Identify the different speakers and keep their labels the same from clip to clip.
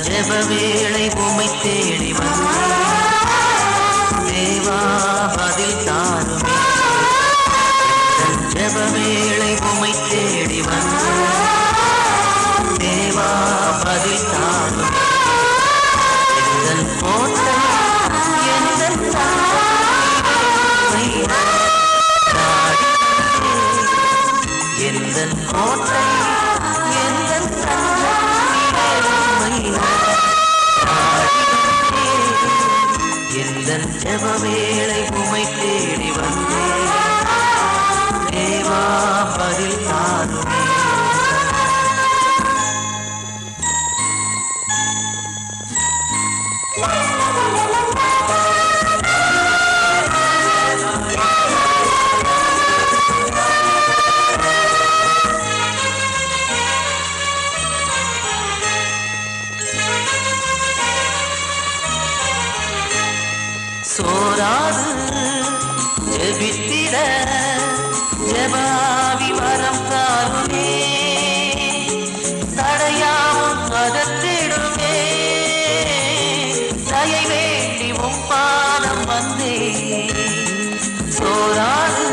Speaker 1: ஜெப வேளை உம்மை தேடி தேவா பதில் தாருமே. ஜெப வேளை உம்மை தேடி தேவா பதில் தாருமே. எந்தன் கோட்டை எந்தன் எந்தன் கோட்டை எந்தன் எந்தன் ஜெப வேளை உம்மை தேடி தேவா பதில் தாருமே. சோராது ஜெபித்திட ஜெபாவி வரம் தாருமே. தடையாவும் அகற்றிடுமே. தயை வேண்டி உம் பாதம் வந்தே. சோராது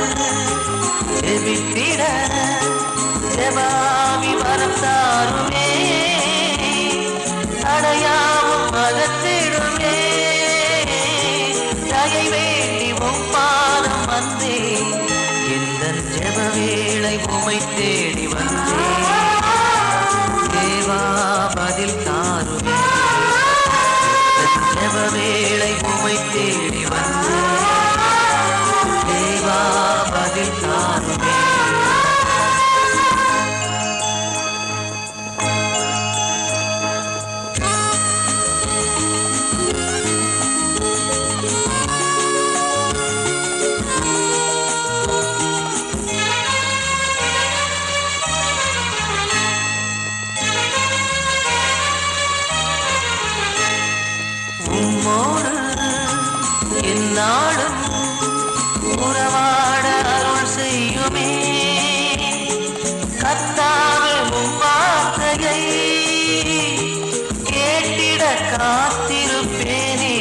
Speaker 1: ஜெபித்திட ஜெபாவி வரம் தாருமே. தடையாவும் அகற்றிடுமே. தயை வேண்டி உம் பாதம் வந்தே. எந்தன் ஜெப வேளை உம்மை தேடி தேவா பதில் தாருமே. ஜெப வேளை உம்மை தேடி தேவா பதில் தாருமே. உம்மோடு எந்நாளும் உறவாட அருள் செய்யுமே. கர்த்தாவே உம் வார்த்தையை கேட்டிட காத்திருப்பேனே.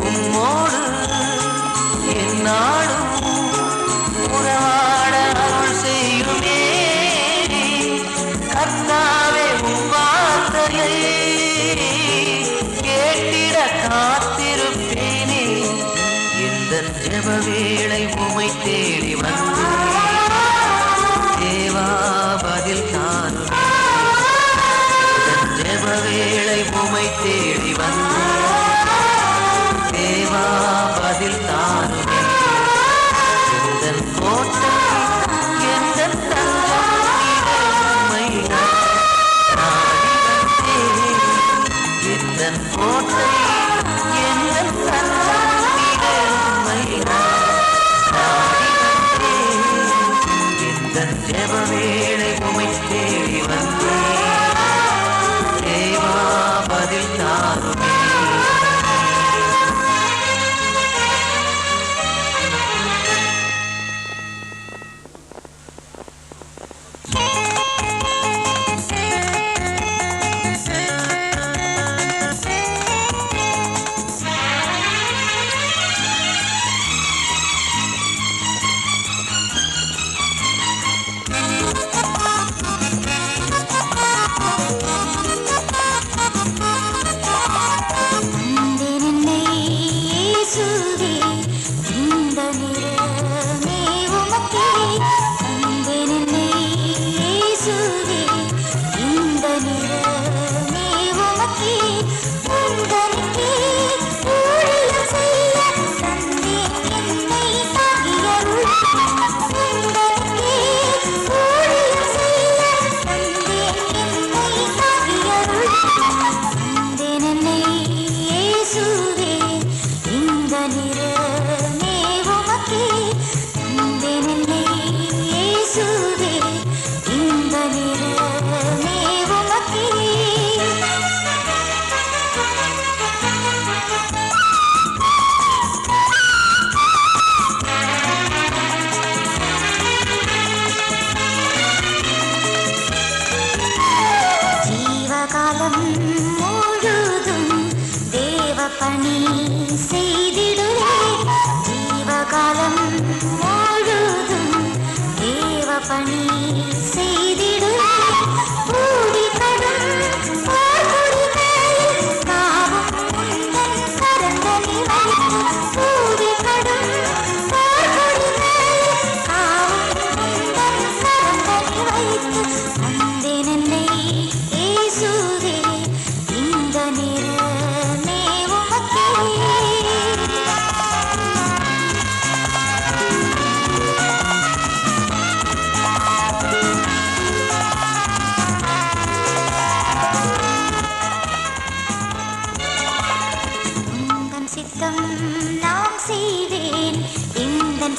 Speaker 1: உம்மோடு எந்நாளும் உறவாட அருள் செய்யுமே. கர்த்தாவே உம் வார்த்தையை கேட்டிட காத்திருப்பேனே. எந்தன் ஜெப வேளை உம்மை தேடி தேவா பதில் தாருமே. ஜெப வேளை உம்மை தேடி தேவா பதில் தாருமே. எந்தன் கோட்டை எந்தன் தஞ்சம் உம்மை நாடி வந்தேன்.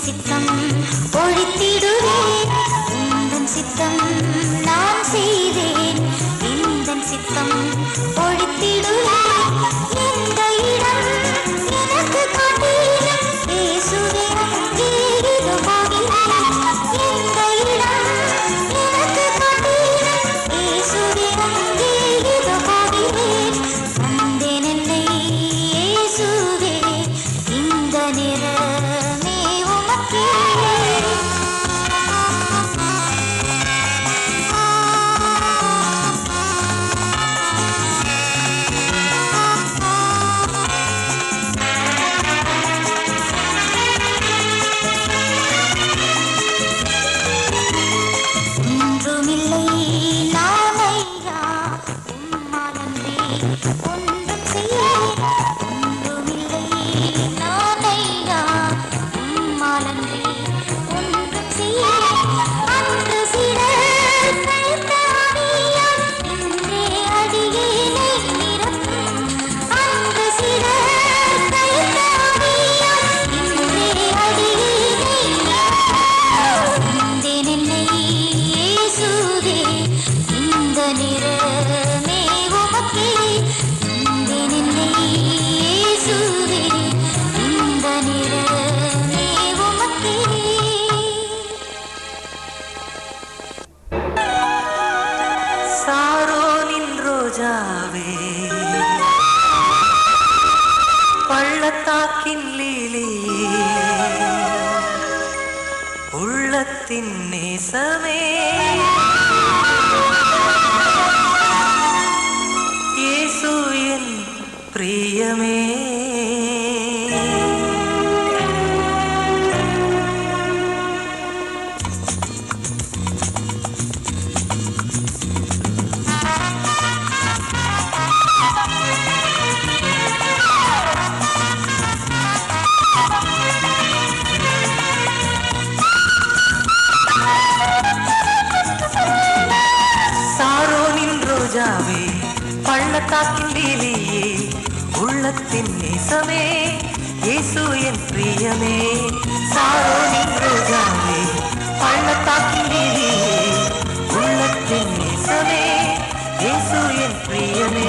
Speaker 2: சித்தம் ஒழித்திடுவேன், உந்தன் சித்தம் நான் செய்வேன், எந்தன் சித்தம் ஒழித்திடுவேன். எந்த இடம் எனக்கு காட்டிலும் இயேசுவே அங்கே இது போகிறேன். எந்த இடம் எனக்கு காட்டிலும் இயேசுவே அங்கே இது போகிறேன். வந்தேன் என்னை இயேசுவே, இந்த நிறமே உமக்கே. ஒன்றுமில்லை நானையா உம்மாலன்றி ஒன்றும் செய்யேன். ஒன்றுமில்லை நானையா உம்மாலன்றி ஒன்றும் செய்யேன். அன்று சிலர் கைத்த ஆவியால் இன்றே அடியேனை நிரப்பும். அன்று சிலர் கைத்த ஆவியால் இன்றே அடியேனை நிரப்பும். வந்தேன் என்னை இயேசுவே, இந்த நிறமே உமக்கே. வந்தேன் என்னை இயேசுவே, இந்த நிறமே உமக்கே.
Speaker 1: சாரோனின் ரோஜாவே, பள்ளத்தாக்கின் லீலியே, உள்ளத்தின் நேசமே, இயேசு என் பிரியமே. சாரோனின் ரோஜாவே, பள்ளத்தாக்கின் லீலியே, உள்ளத்தின் நேசமே, இயேசு என் பிரியமே. சாரோனின் ரோஜாவே, பள்ளத்தாக்கின் லீலியே, உள்ளத்தின் நேசமே, இயேசு என் பிரியமே.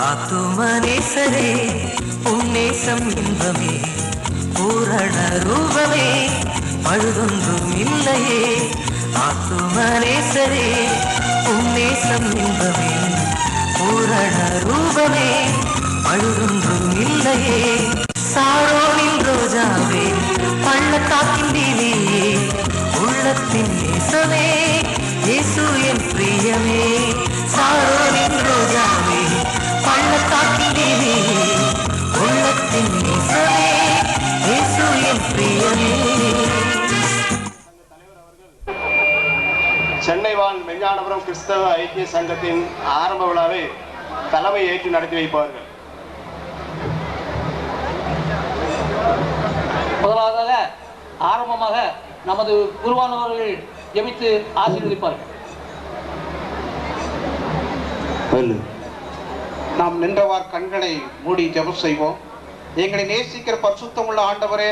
Speaker 1: ஆத்துமனேசரே, உன்னேசம் இன்பமே, பூரண ரூபமே, பழுதொன்றும் இல்லையே. ஆத்துமனேசரே, உன்னேசம் இன்பமே, பூரண ரூபமே, பழுதொன்றும் இல்லையே. சாரோனின் ரோஜாவே, பள்ளத்தாக்கின் லீலியே, உள்ளத்தின் நேசமே, இயேசு என் பிரியமே. சாரோனின் ரோஜாவே, பள்ளத்தாக்கின் லீலியே, உள்ளத்தின் நேசமே, இயேசு என் பிரியமே.
Speaker 3: சென்னை வாழ் மெஞ்ஞானபுரம் கிறிஸ்தவ ஐக்கிய சங்கத்தின் ஆரம்ப விழாவை தலைமை ஏற்று நடத்தி வைப்பார்கள்.
Speaker 4: முதலாவதாக ஆரம்பமாக நமது குருவானவர்கள் ஜெபித்து ஆசீர்வதிப்பார்கள்.
Speaker 5: நாம் நின்றவார் கண்களை மூடி ஜெபம் செய்வோம். எங்களை நேசிக்கிற பரிசுத்தமுள்ள ஆண்டவரே,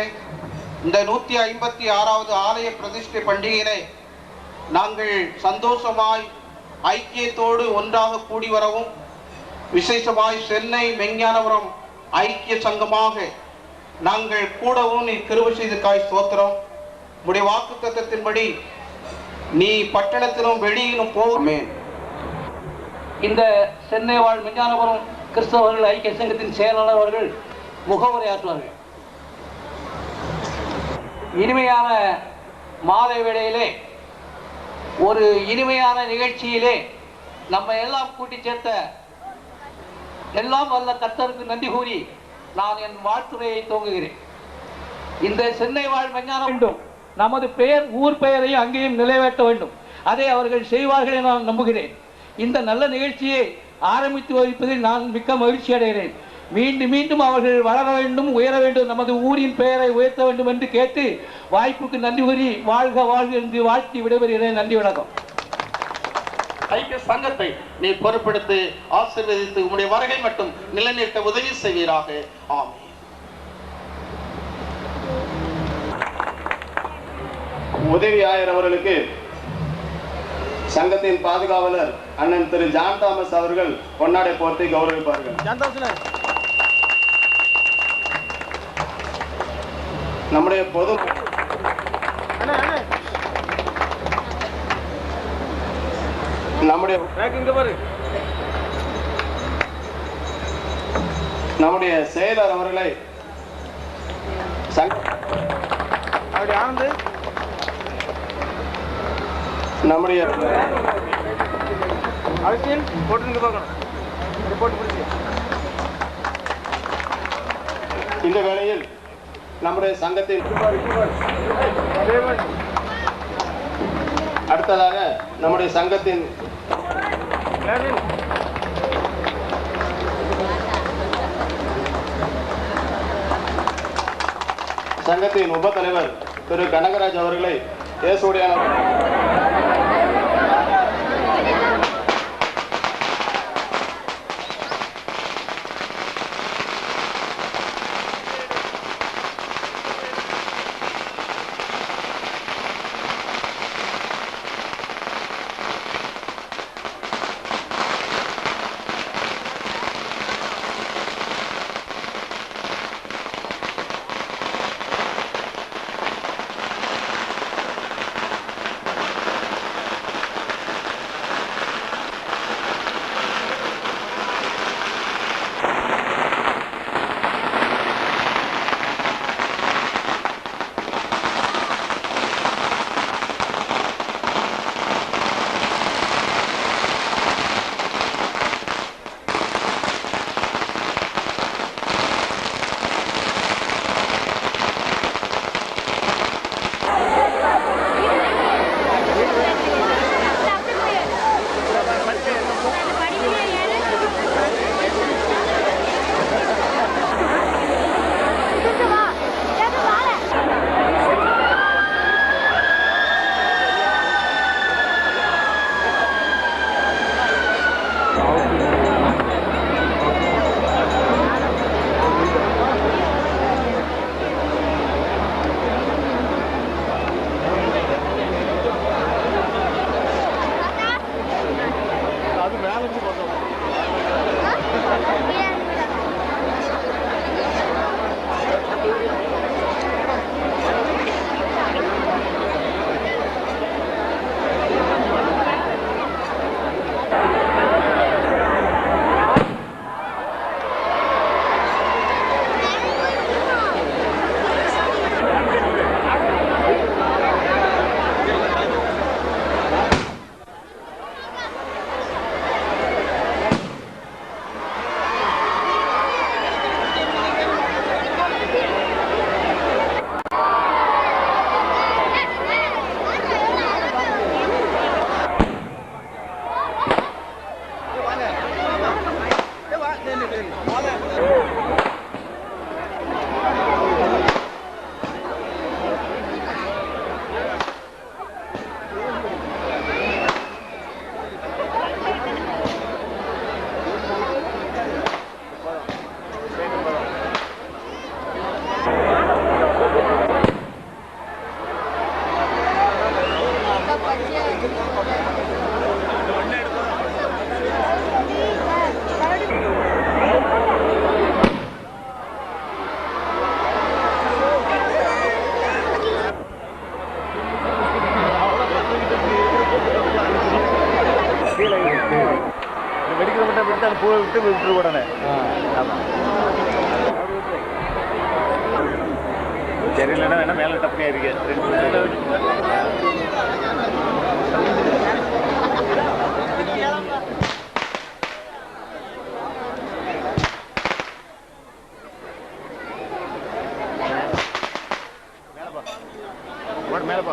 Speaker 5: இந்த 156வது ஆலய பிரதிஷ்டை பண்டிகையினை நாங்கள் சந்தோஷமாய் ஐக்கியத்தோடு ஒன்றாக கூடி வரவும், விசேஷமாய் சென்னை மெஞ்ஞானபுரம் ஐக்கிய சங்கமாக நாங்கள் கூடவும் நீ கிருபை செய்ததற்காய் ஸ்தோத்திரம். உடைய வாக்குத்தத்தத்தின்படி நீ பட்டணத்திலும் வெளியிலும் போமே.
Speaker 4: இந்த சென்னை வாழ் மெஞ்ஞானபுரம் கிறிஸ்தவர்கள் ஐக்கிய சங்கத்தின் செயலாளர் அவர்கள் முகவுரையாற்றுவார்கள். இனிமையான மாலை வேளையிலே ஒரு இனிமையான நிகழ்ச்சியிலே நம்ம எல்லாம் கூட்டி சேர்த்த எல்லாம் வல்ல கர்த்தருக்கு நன்றி கூறி நான் என் வாழ்த்துறையை துவங்குகிறேன். இந்த சென்னை வாழ் மெஞ்ஞானம் வேண்டும், நமது பெயர் ஊர் பெயரையும் அங்கேயும் நிலைவேற்ற வேண்டும். அதை அவர்கள் செய்வார்கள் என நான் நம்புகிறேன். இந்த நல்ல நிகழ்ச்சியை ஆரம்பித்து வைப்பதில் நான் மிக்க மகிழ்ச்சி அடைகிறேன். மீண்டும் மீண்டும் அவர்கள் வளர வேண்டும், உயர வேண்டும், நமது ஊரின் பெயரை உயர்த்த வேண்டும் என்று கேட்டு வாய்ப்புக்கு நன்றி கூறி வாழ்க வாழ்க என்று வாழ்த்தி விடைபெறுகிறேன். நன்றி, வணக்கம்.
Speaker 5: ஐக்கிய சங்கத்தை நீ பொறுப்பெடுத்து ஆசீர்வதித்து உம்முடைய வருகை மட்டும் நிலைநிறுத்த உதவி செய்வீராக. ஆமென்.
Speaker 3: உதவி ஆயர் அவர்களுக்கு சங்கத்தின் பாதுகாவலர் அண்ணன் திரு ஜான் தாமஸ் அவர்கள் பொன்னாடை போர்த்தி கௌரவிப்பார்கள். நம்முடைய பொது நம்முடைய செயலர் அவர்களை நம்முடைய இந்த வேளையில் நம்முடைய சங்கத்தின் அடுத்ததாக நம்முடைய சங்கத்தின் உப தலைவர் திரு கனகராஜ் அவர்களை இயேசுடையான
Speaker 6: விட்டு உடனே தெரியலன்னா வேணா மேலே டப்புனே இருக்கு. மேலே பா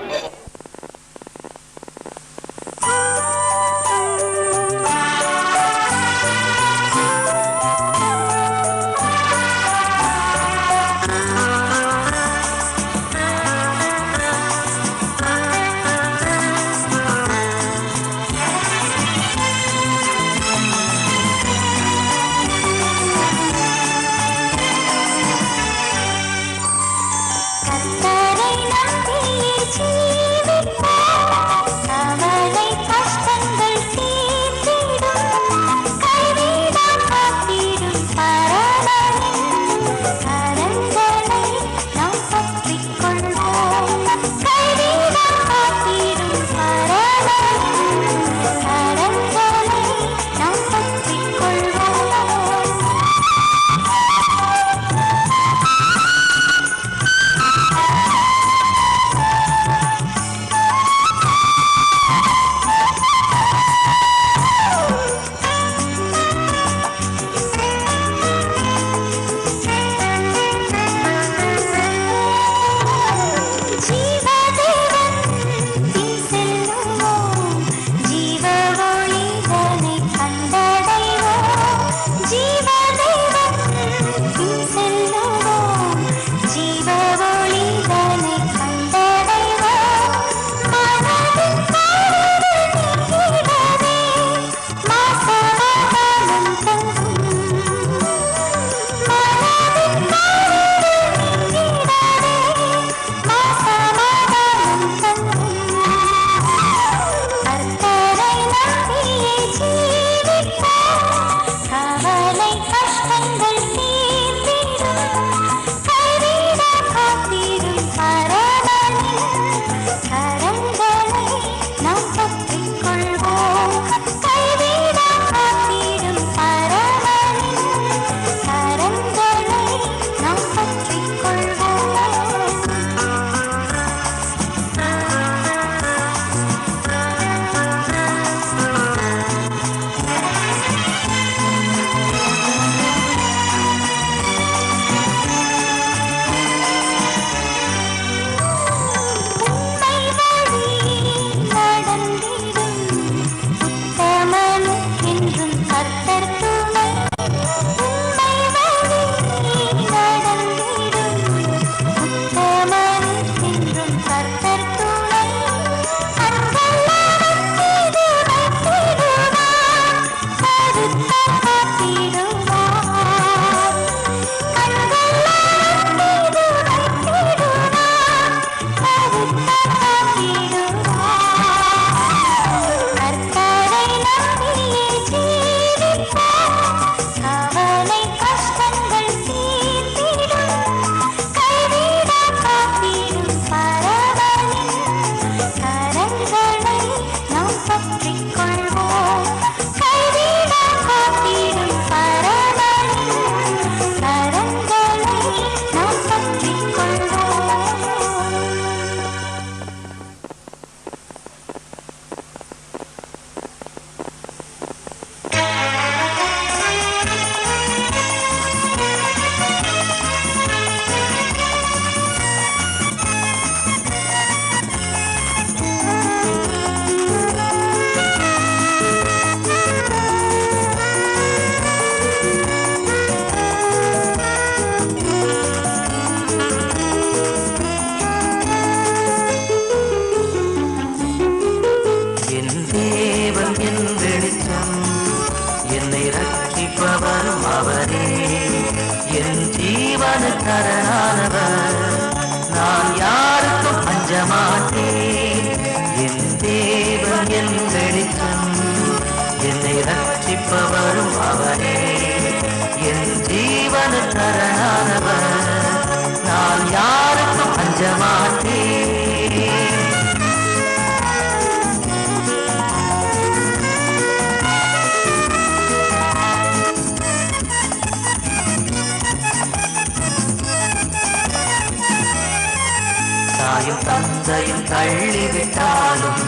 Speaker 1: சரணானவர் நான் யாருக்கும் அஞ்ச மாட்டேன் என் தேவன் என் வெளிச்சம் என்னை ரட்சிப்பவரும் அவரே என் ஜீவன சரணானவர் நான் யாருக்கும் அஞ்ச மாட்டேன் தாயும் தந்தையும் தள்ளிவிட்டாலும்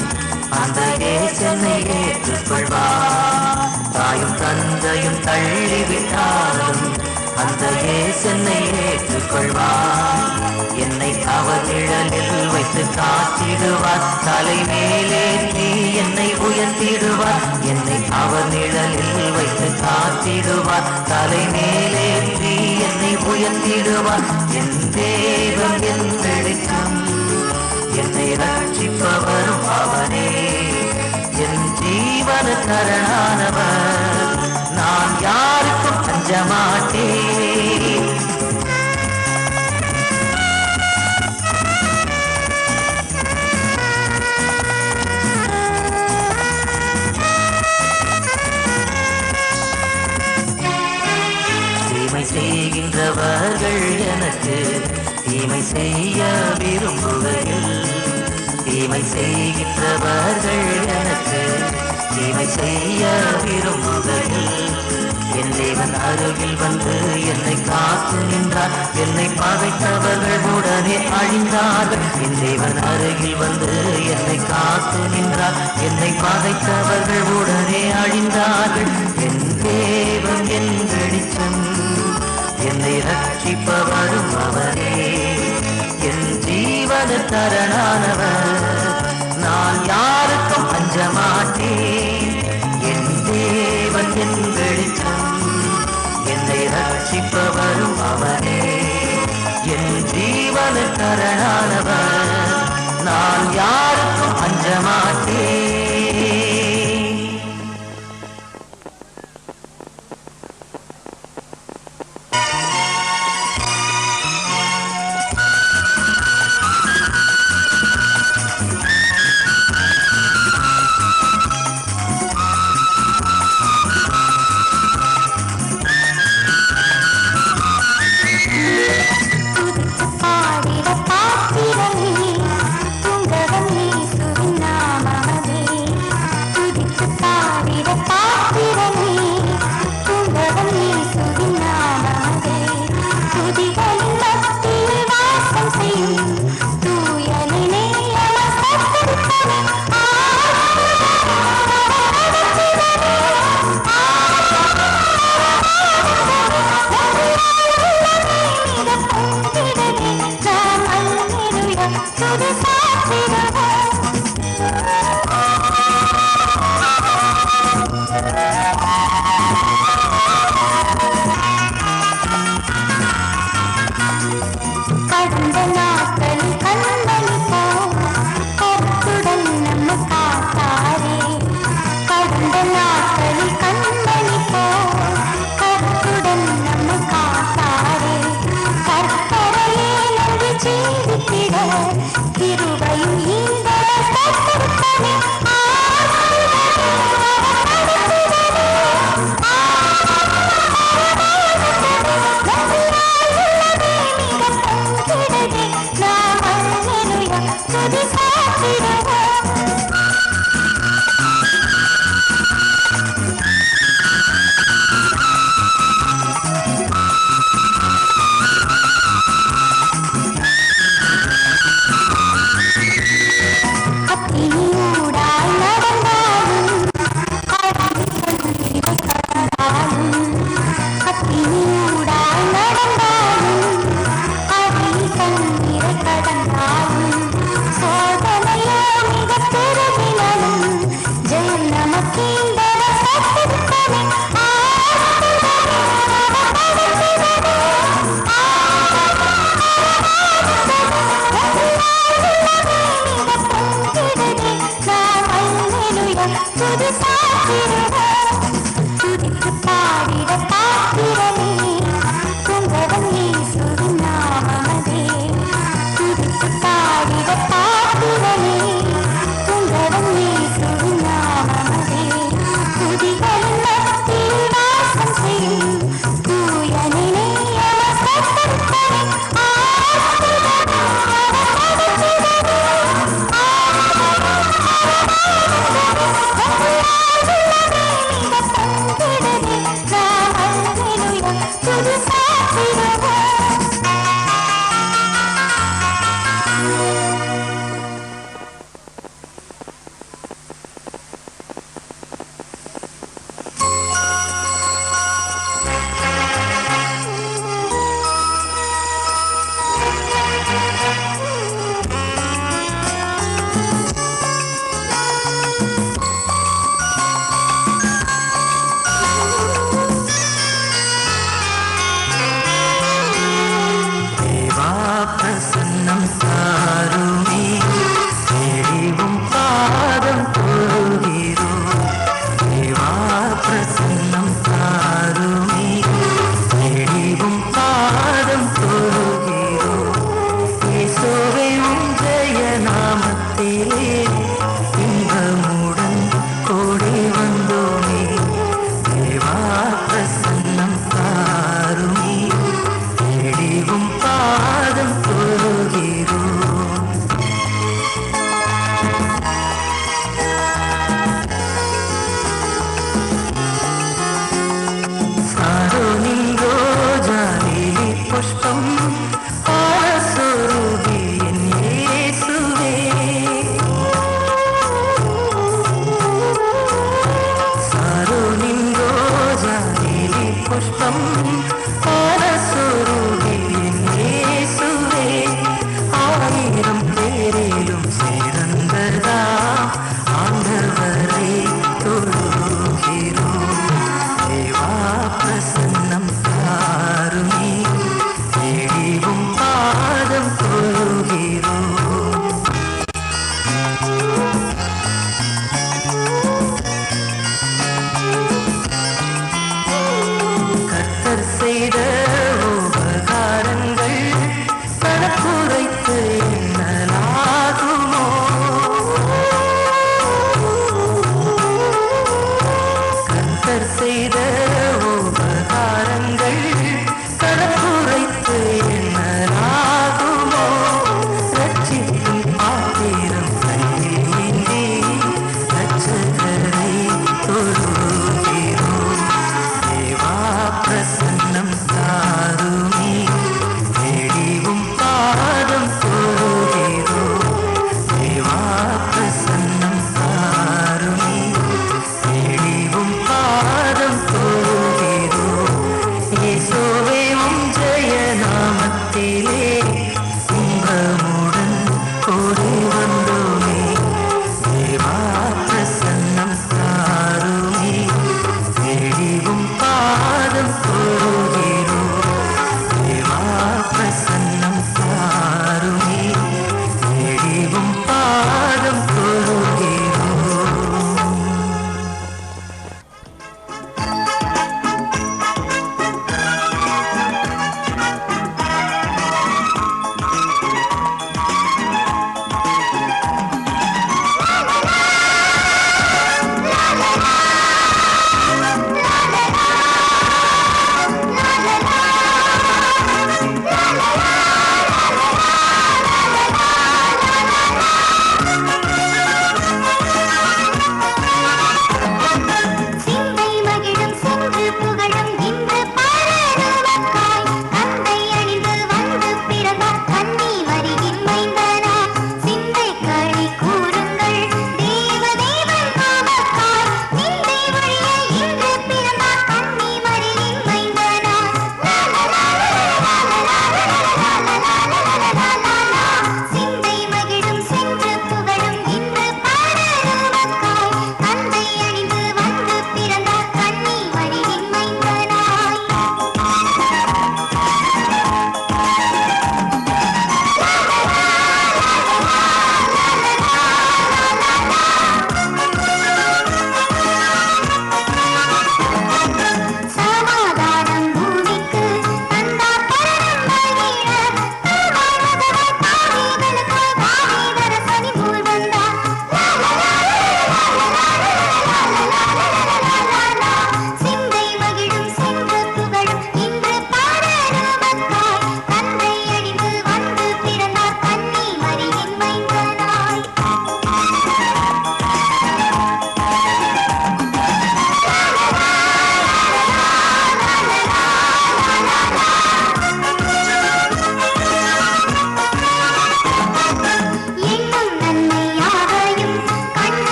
Speaker 1: அந்த ஏசனை ஏற்றுக்கொள்வார் தாயும் தந்தையும் தள்ளிவிட்டாலும் அந்த ஏசனை ஏற்றுக்கொள்வார் என்னை அவர் நிழலில் வைத்து காத்திடுவார் தலை மேலேற்றி என்னை உயர்த்திடுவார் என்னை அவர் நிழலில் வைத்து காத்திடுவார் தலை மேலேற்றி என்னை உயர்த்திடுவார் என் தேவன் என் வெளிச்சம் என்னை ரட்சிப்பவரும் அவரே என் ஜீவன சரணானவர் நான் யாருக்கும் அஞ்ச மாட்டேன் தீமை செய்கின்றவர்கள் எனக்கு தீமை செய்ய விரும்புகையில் தீமை செய்கின்றவர்கள் எனக்கு தீமை செய்ய விரும்புகையில் என் தேவன் அருகில் வந்து என்னை காத்து நின்றார் என்னை பகைத்தவர்கள் உடனே அழிந்தார்கள் என் தேவன் அருகில் வந்து என்னை காத்து நின்றார் என்னை பகைத்தவர்கள் உடனே அழிந்தார்கள் என் தேவன் என் வெளிச்சம் என்னை ரட்சிப்பவரும் அவரே என் ஜீவன சரணானவர் நான் யாருக்கும் அஞ்ச மாட்டேன் என் தேவன் என் வெளிச்சம் என்னை ரட்சிப்பவரும் அவரே என் ஜீவன சரணானவர் நான் யாருக்கும் அஞ்ச மாட்டேன்
Speaker 2: துதித்து பாடிட பாத்திரமே துங்கவன் இயேசுவின்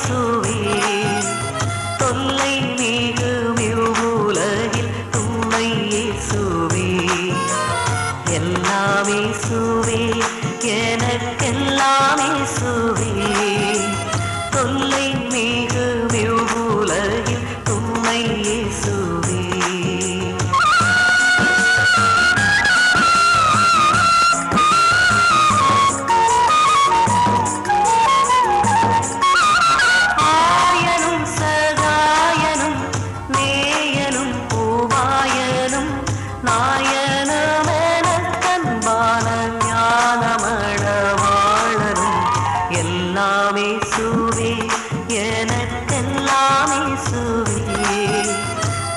Speaker 1: இயேசுவே தொல்லை மிகும் இவ்வுலகில் துணை இயேசுவே எல்லாம் இயேசுவே எனக்கெல்லாம் இயேசுவே தொல்லை மிகும் இவ்வுலகில் துணை இயேசுவே ஆயனும் சகாயனும் நேயனும் பூவாயனும் நாயனமெனக்கன்பான ஞானமணவாளனும் எல்லாம் இயேசுவே எனக்கெல்லாம் இயேசுவே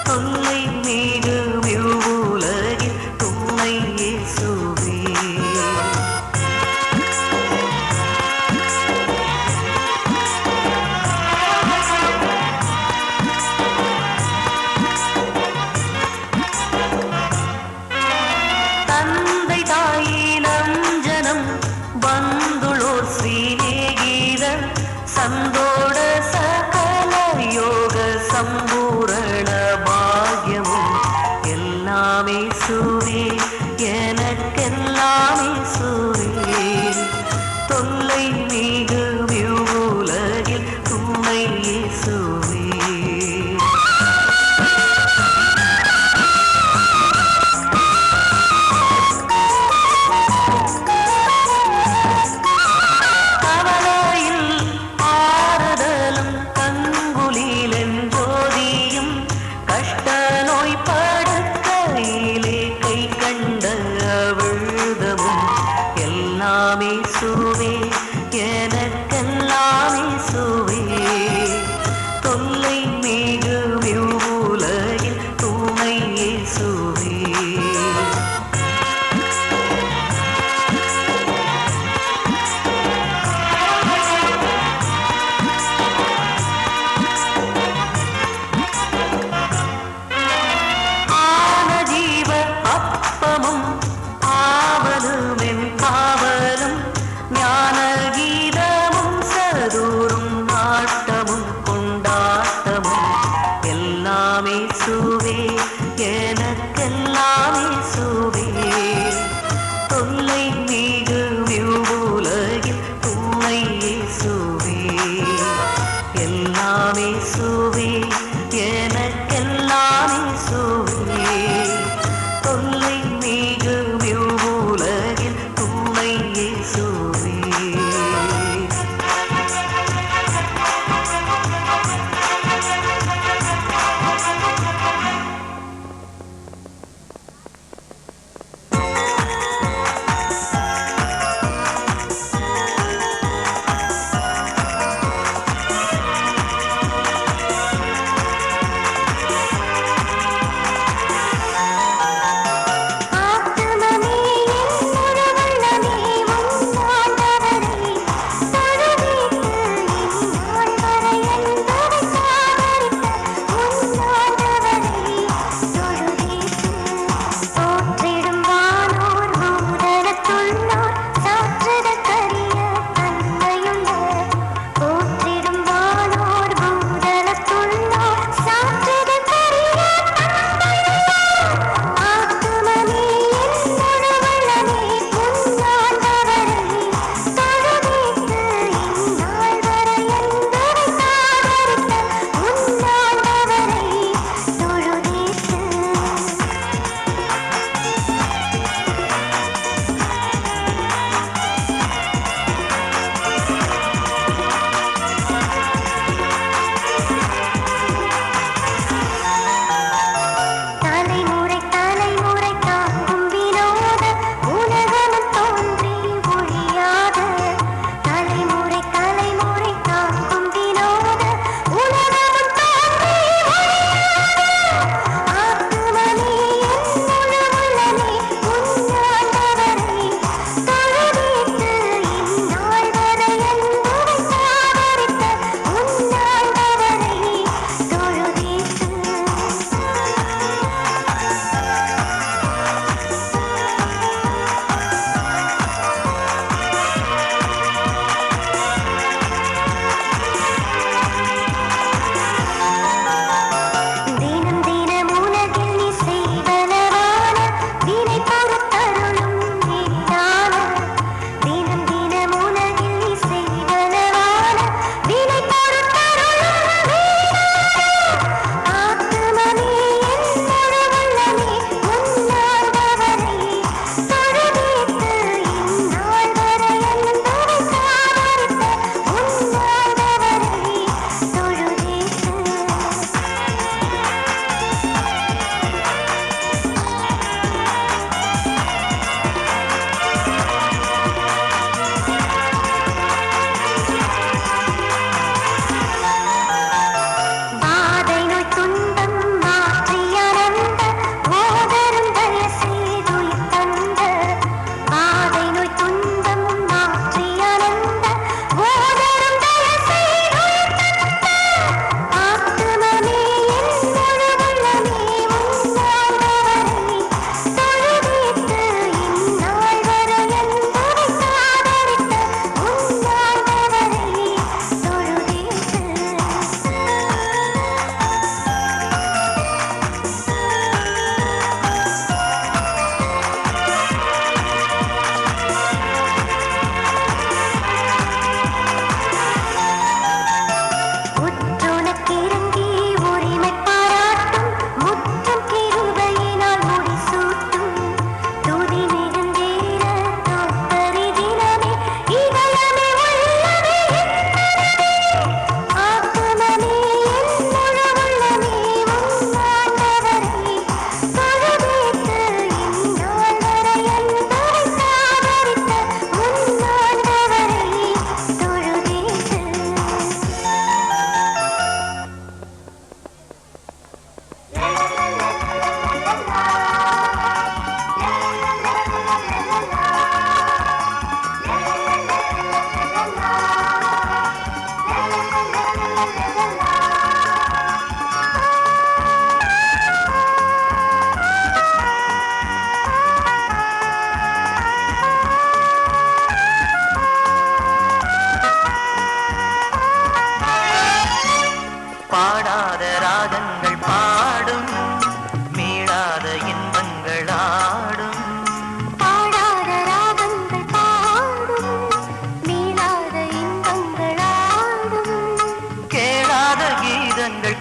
Speaker 1: தொல்லை மிகும் இவ்வுலகில் துணை இயேசுவே தந்தை தாயினம் ஜனம் வந்துளோர் ஸ்ரீநேகிதர் சந்தோட சகல யோக சம்பூரண பாக்யமும் எல்லாம் இயேசுவே எனக்கெல்லாம் இயேசுவே தொல்லை மிகும் இவ்வுலகில் துணை இயேசுவே கவலையில் ஆறுதலும் கங்குலிலெஞ்சோதியும் கஷ்ட நோய் படுக்கையிலே கை கண்ட விழுதமும் எல்லாம் இயேசுவே எனக்கெல்லாம் இயேசுவே தொல்லை மிகும் இவ்வுலகில் துணை இயேசுவே ஆன ஜீவ அப்பமும் ஆவலுமென் காவலும் ஞான கீதமும் சதூரும் நாட்டமும் கொண்டாட்டமும் எல்லாம் இயேசுவே எனக்கெல்லாம் இயேசுவே தொல்லை மிகும் இவ்வுலகில் துணை இயேசுவே எல்லாம் இயேசுவே எனக்கெல்லாம் இயேசுவே தொல்லை மிகும் இவ்வுலகில் துணை இயேசுவே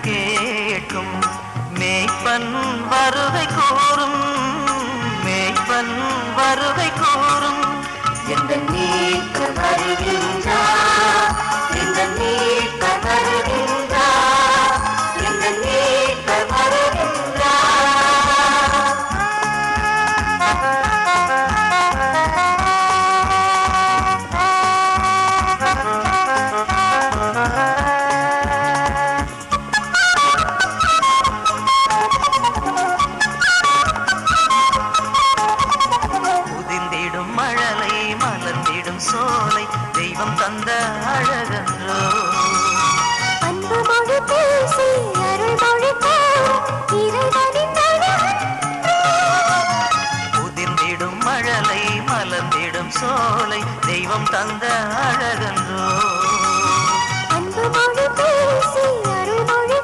Speaker 1: கேட்கும் மேய்ப்பன் வருகை கூறும் மேய்ப்பன் வருகை கூறும் எந்த மீட்பர் வருகின்றார் எந்த மீட்பர் வருகின்றார் எந்த மீட்பர் வருகின்றார் சோலை தெய்வம் தந்த அழகன்றோ
Speaker 2: அன்பு மொழி பேசி அருள் மொழி
Speaker 1: உதிர்ந்திடும் மழலை மலர்ந்திடும் சோலை தெய்வம் தந்த அழகன்றோ
Speaker 2: அன்பு மொழி பேசி அருள் மொழி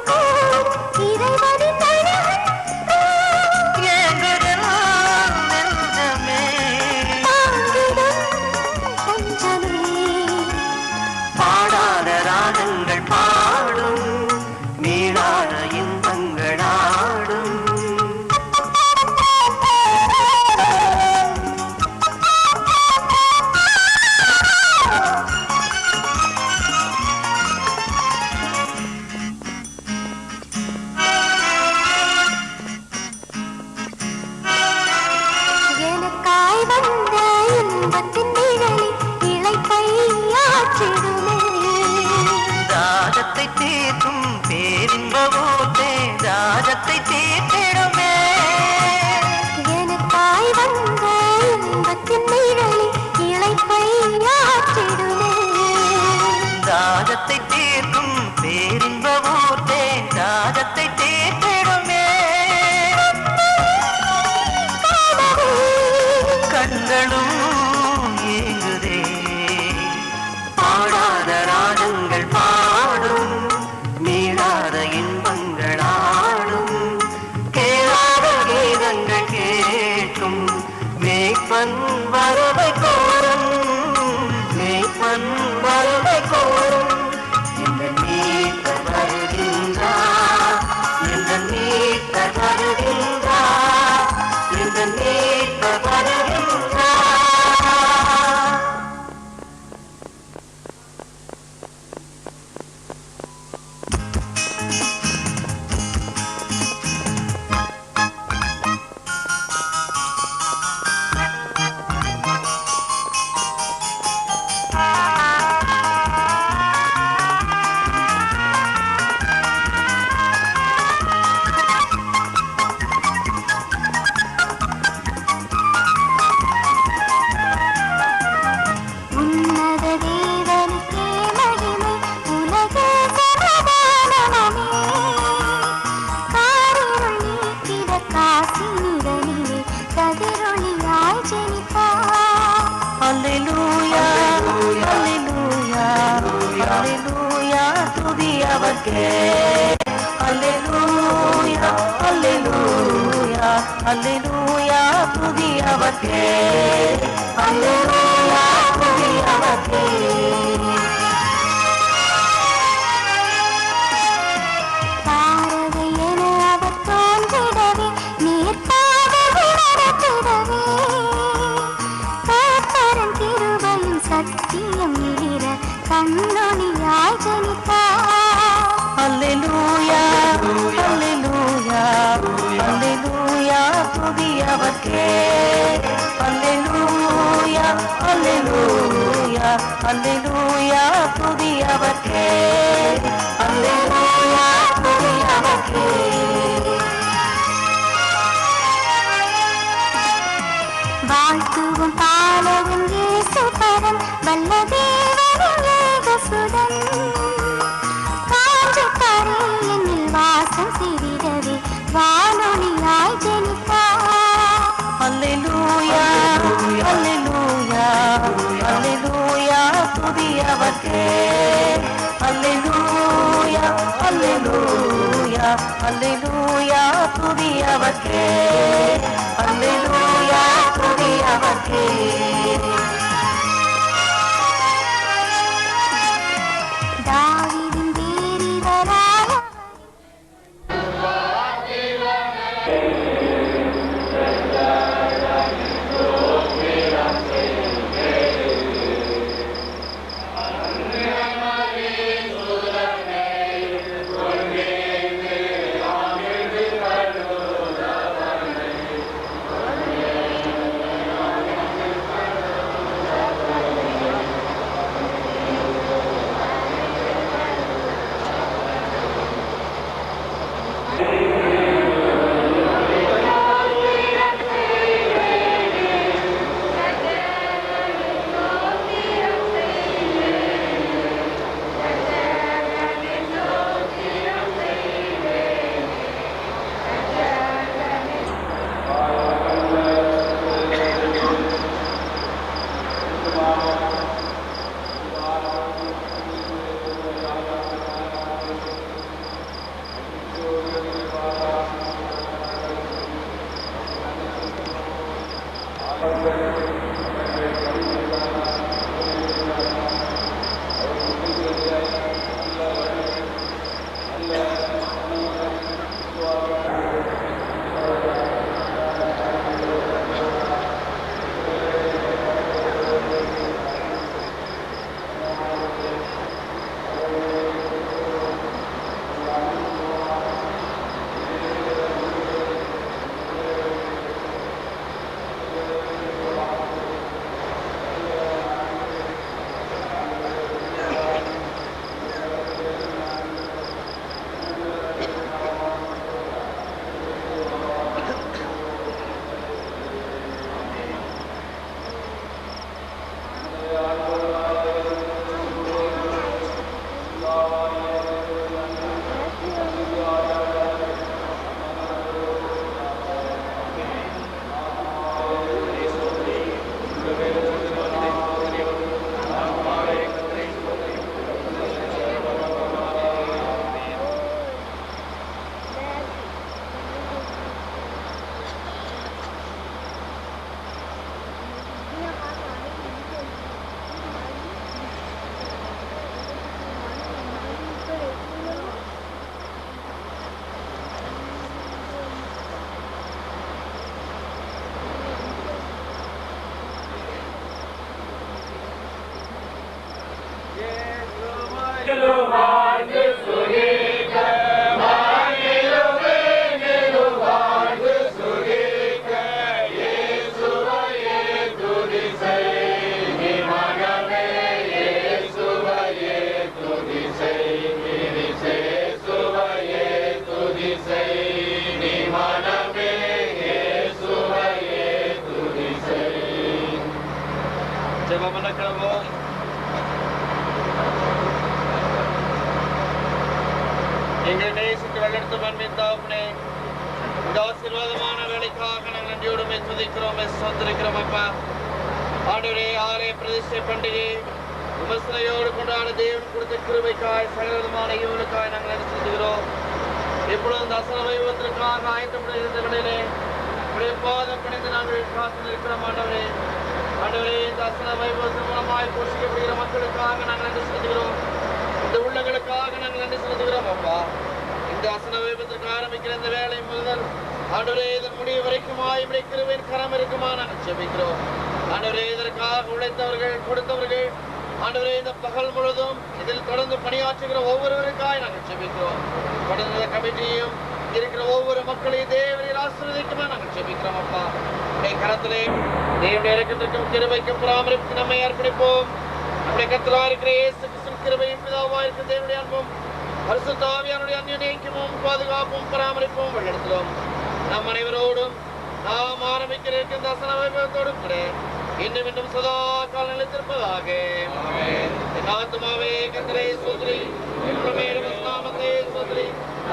Speaker 1: தாகத்தை தீர்க்கும் பேரின்ப ஊர்த்தே தாகத்தை தீர்த்திடுமே கண்களும் ஏங்குதே பாடாத ராகங்கள் பாடும் மீளாத இன்பங்களாடும் கேளாத கீதங்கள் கேட்கும் மேய்ப்பன் வரவை கோரும் மேய்ப்பன் வரவை கோரும் இந்த மீட்பர் வருகின்றார் இந்த மீட்பர் வருகின்றார் இந்த மீட்பர் வருகின்றார். வாழ்த்துவும் பாலவும் இயேசு பரம் வல்லதேவனும் ஏகசுதன் காஞ்சக்காரே என்னில் வாசம் செய்திடவே வானொலியாய் ஜெனித்தார். அல்லேலூயா அல்லேலூயா அல்லேலூயா துதியவர்க்கே அல்லேலூயா அல்லேலூயா அல்லேலூயா துதியவர்க்கே அல்லேலூயா துதியவர்க்கே.
Speaker 2: தாவீதின் தேரிவராய்
Speaker 5: எங்கள் நேசித்து வளர்த்து மன்மித்தாவுனே இந்த ஆசீர்வாதமான வேலைக்காக நாங்கள் நன்றியோடுமே துதிக்கிறோம் சோதரிக்கிறோம் அப்பா. ஆண்டவரே ஆலய பிரதிஷ்டை பண்டிகை விமர்சனையோடு கொண்டாட தேவன் கொடுத்த கிருபைக்காய் சகலவிதமான ஈவுகளுக்காய் நாங்கள் நன்றி செலுத்துகிறோம். எப்பொழுது இந்த அசல வைபவத்திற்காக ஆயத்தப்பட இருந்த வேளையிலே உடைய பாதம் பணிந்து நாங்கள் காத்து இருக்கிறோம் ஆண்டவரே. ஆண்டவரே இந்த அசல வைபவத்தின் மூலமாய் போஷிக்கப்படுகிற மக்களுக்காக நாங்கள் நன்றி செலுத்துகிறோம். இந்த உள்ளங்களுக்காக நாங்கள் நன்றி செலுத்துகிறோம் அப்பா. இந்த அசன வைபவத்திற்கு ஆரம்பிக்கிற இந்த வேலை முதல் ஆண்டவரே இதன் முடிவு வரைக்கும் ஆயுடைய கிருபையின் கரம் இருக்குமா நாங்கள் ஜெபிக்கிறோம். ஆண்டவரே இதற்காக உழைத்தவர்கள் கொடுத்தவர்கள் ஆண்டவரே இந்த பகல் முழுதும் இதில் தொடர்ந்து பணியாற்றுகிற ஒவ்வொருவருக்காக நாங்கள் ஜெபிக்கிறோம். தொடர்ந்து இந்த கமிட்டியும் இருக்கிற ஒவ்வொரு மக்களையும் தேவனில் ஆசீர்வதிக்குமா நாங்கள் ஜெபிக்கிறோம் அப்பா. உடைய கரத்திலே தேவனுடைய இரக்கத்திற்கும் கிருபைக்கும் பராமரிப்புக்கு நம்மை அர்ப்பணிப்போம். நம்முடைய கர்த்தராக இருக்கிற இயேசு கிறிஸ்துவின் கிருபையும் பிதாவாக இருக்கிற தேவனுடைய அன்பும் பரிசுத்த ஆவியானுடைய அந்நியமும் பாதுகாப்பும் பராமரிப்பும் வழிநடத்தும் நம் அனைவரோடும் நாம் ஆரம்பிக்கிற இந்த அசன வைபவத்தோடும் கூட இன்னும் இன்னும் சதா கால நிலைத்திருப்பதாக. என் ஆத்துமாவே கர்த்தரை ஸ்தோத்திரி, நாமத்தை ஸ்தோத்திரி,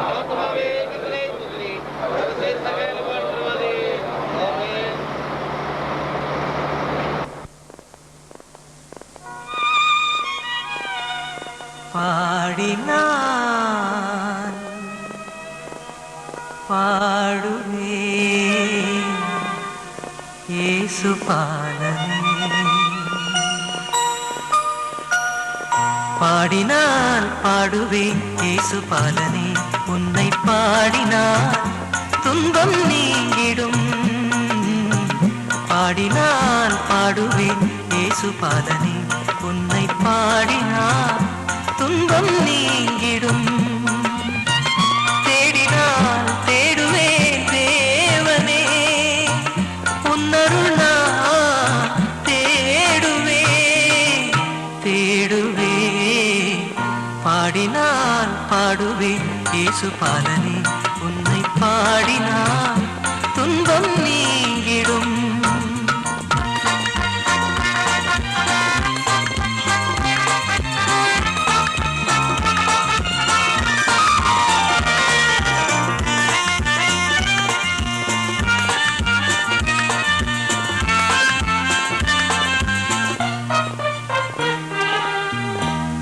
Speaker 5: ஆத்துமாவே கர்த்தரை ஸ்தோத்திரி, சகல வாழ்வாதே. ஆமென்.
Speaker 1: பாடினான் பாடுவேன் இயேசு பாலனே. பாடினால் பாடுவேன் இயேசு பாலனே, உன்னை பாடினால் துன்பம் நீங்கிடும். பாடினால் பாடுவேன் இயேசு பாலனே, உன்னை பாடினால் துன்பம் நீங்கிடும். தேடினால் தேடுவேன் தேவனே, உன்னருள் நான் தேடுவேன் தேடுவேன். பாடினால் பாடுவேன் இயேசு பாலனே, உன்னை பாடினால் துன்பம் நீங்கிடும்.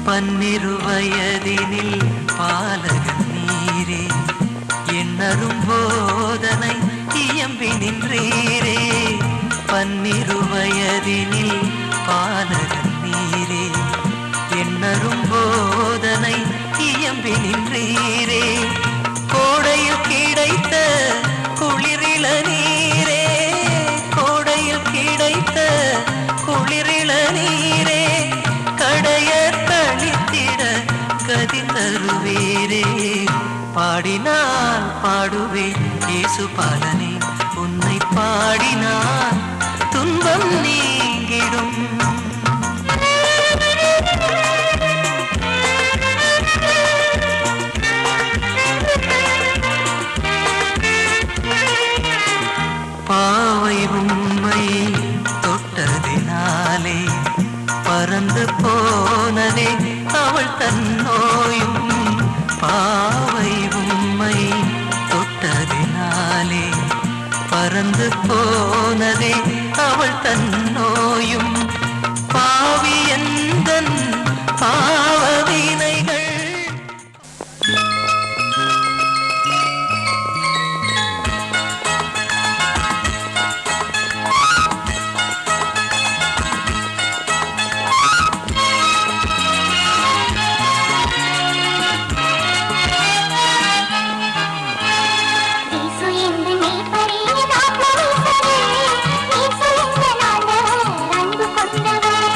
Speaker 1: பன்னிரு வயதினில் பாலகன் நீரே, எண்ணரும் போதனை இயம்பி நின்றீரே. பன்னிரு வயதினில் பாலகன் நீரே, எண்ணரும் போதனை இயம்பி நின்றீரே. கோடையில் கிடைத்த குளிரில நீரே, கோடையில் கிடைத்த குளிரில நீரே, கடையர் கழித்திட கதி தருவீரே. பாடினால் பாடுவேன் இயேசு பாலனே, உன்னை பாடினால் துன்பம் நீங்கிடும். பாவை உம்மை தொட்டதினாலே பறந்து போனதே அவள் தன்னோயும். பாவை உம்மை தொட்டதினாலே பறந்து போனதே அவள் தன்னோயும். பாவி எந்தன் பாவவினைகள்
Speaker 2: அன்பு கொண்டவர்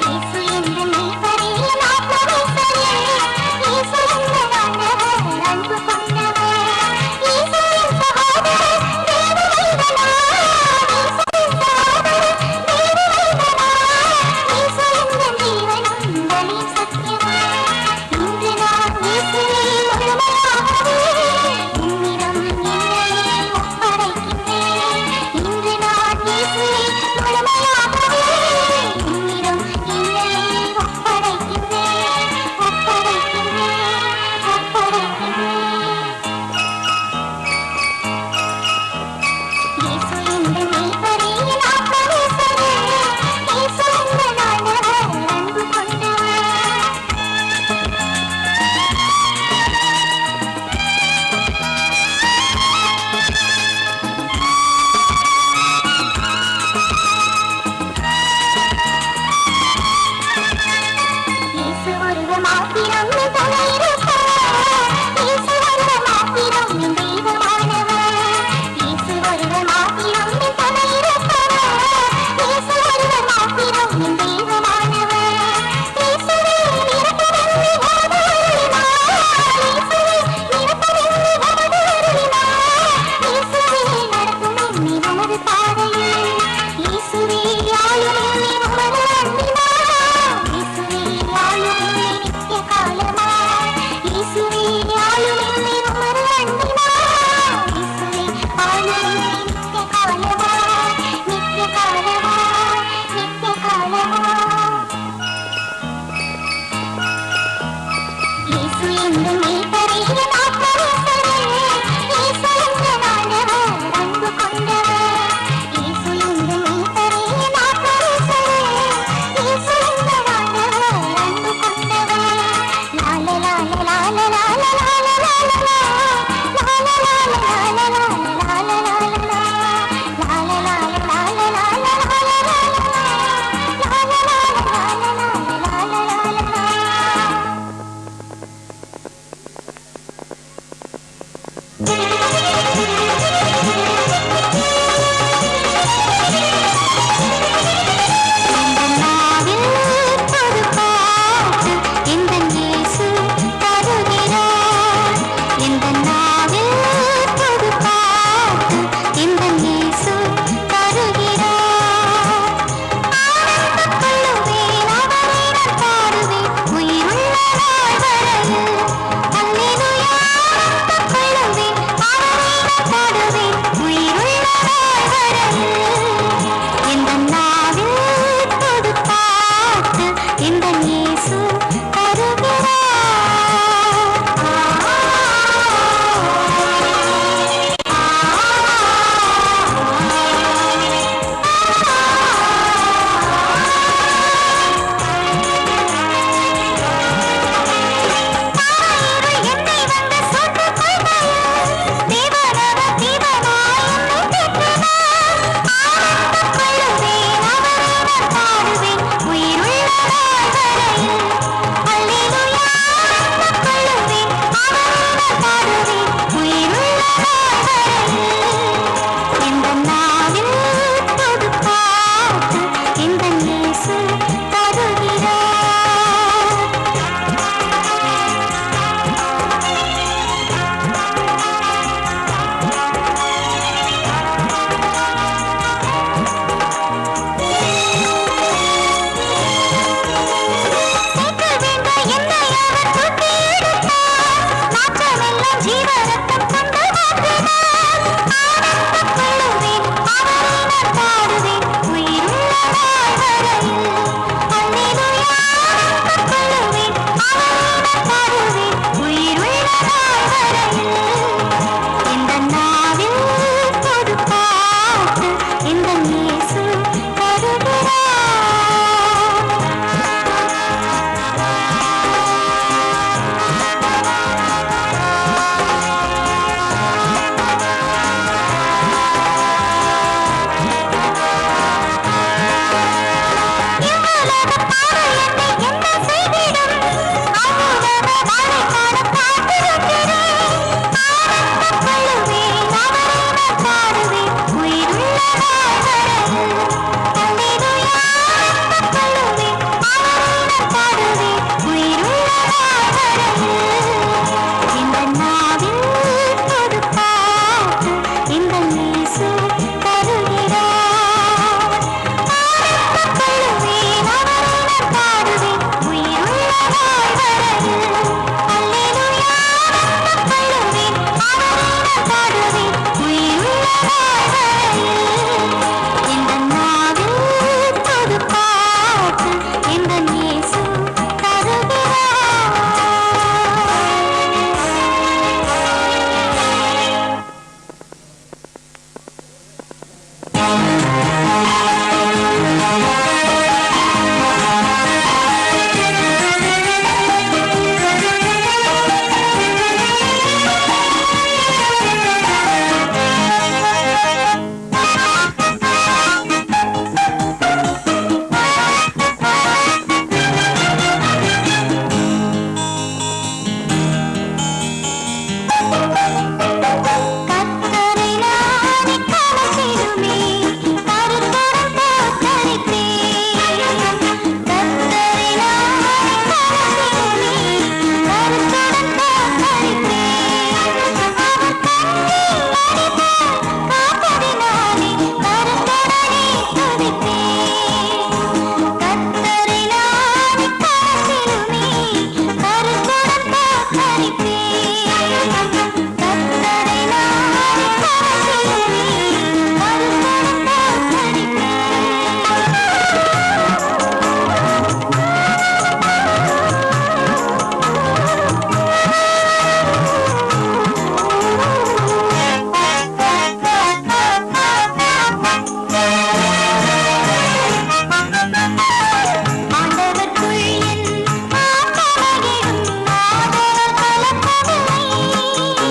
Speaker 2: இயேசு என்று நீ பரியே ஆண்டவர்க்குள் என் ஆத்மா மகிழும், ஆதரவு கலக்கவில்லை.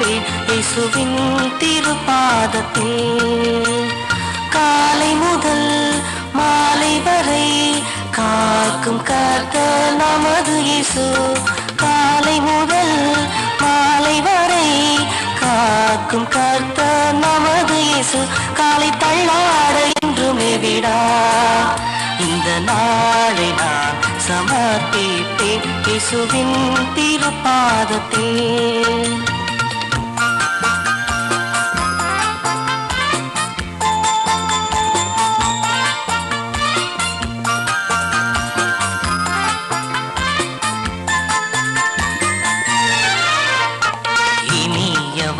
Speaker 1: சமர்ப்பிப்பேன் இயேசுவின் திருப்பாதத்தில். காலை முதல் மாலை வரை காக்கும் கர்த்தர் நமது இயேசு. காலை முதல் மாலை வரை காக்கும் கர்த்தர் நமது இயேசு. காலை தள்ளாட என்றுமே விடா இந்த நாளை நான் சமர்ப்பிப்பேன் இயேசுவின் திருப்பாதத்தில்.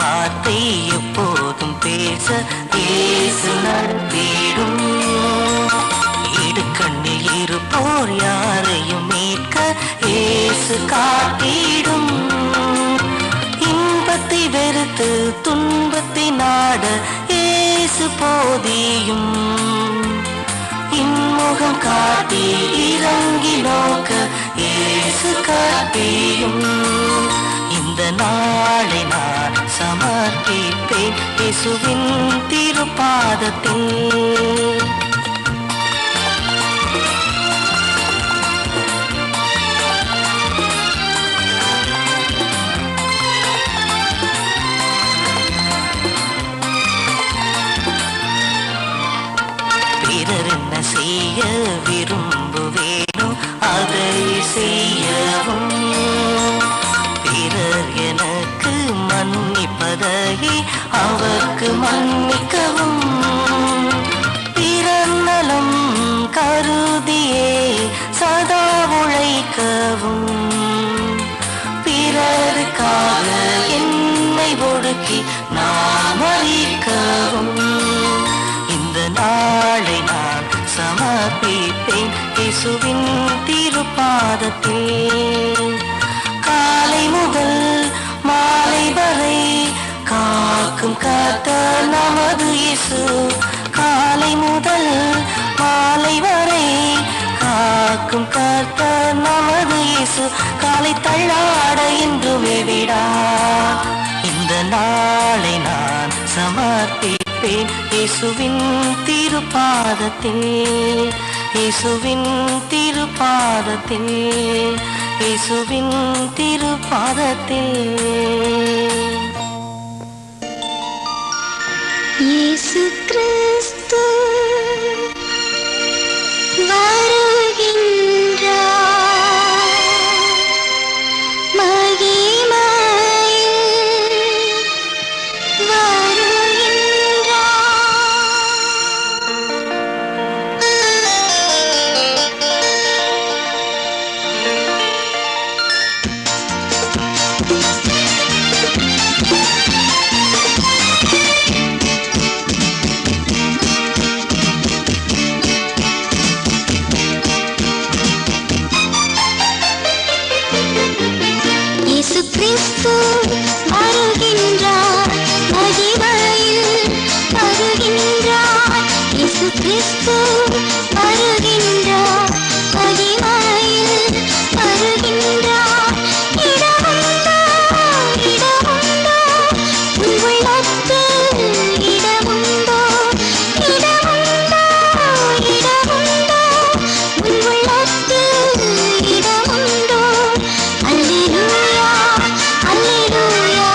Speaker 1: வார்த்தை எப்போதும் பேச இயேசு நடத்திடும். இடுக்கண்ணில் இருப்போர் யாரையும் மீட்க இயேசு காட்டிடும். இன்பத்தை வெறுத்து துன்பத்தை நாட இயேசு போதியும். இன்முகம் காட்டி இறங்கி நோக்க இயேசு காட்டியும். இந்த நாளை நான் சமர்ப்பிப்பேன் இயேசுவின் திருப்பாதத்தில். பிறர் என்ன செய்ய விரும்புவேனோ அதை செய்யவும், பிறர் எனக்கு மன்னிப்பதையே அவர்க்கு மன்னிக்கவும், பிறர் நலம் கருதியே சதா உழைக்கவும், பிறருக்காக என்னை ஒடுக்கி நான் மறிக்கவும். இந்த நாளை நான் சமர்ப்பிப்பேன் இயேசுவின் திருப்பாதத்தில். காலை முதல் மாலை வரை காக்கும் கர்த்தர் நமது இயேசு. காலை முதல் மாலை வரை காக்கும் கர்த்தர் நமது இயேசு. காலை தள்ளாட என்றுமே விடா இந்த நாளை நான் சமர்ப்பிப்பேன் இயேசுவின் திருப்பாதத்தில். இயேசுவின் திருப்பாதத்தில். இயேசுவின் திருப்பாதத்தில்.
Speaker 2: இயேசு கிறிஸ்து வருகின்றார், மகிமையில் வருகின்றார். இயேசு கிறிஸ்து வருகின்றார், மகிமையில் வருகின்றார். இடமுண்டோ, இடமுண்டோ உன் உள்ளத்தில், இடமுண்டோ, இடமுண்டோ, இடமுண்டோ உன் உள்ளத்தில், இடமுண்டோ. அல்லேலூயா, அல்லேலூயா,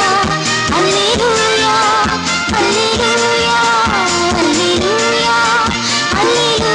Speaker 2: அல்லேலூயா, அல்லேலூயா, அல்லேலூயா, அல்லேலூயா.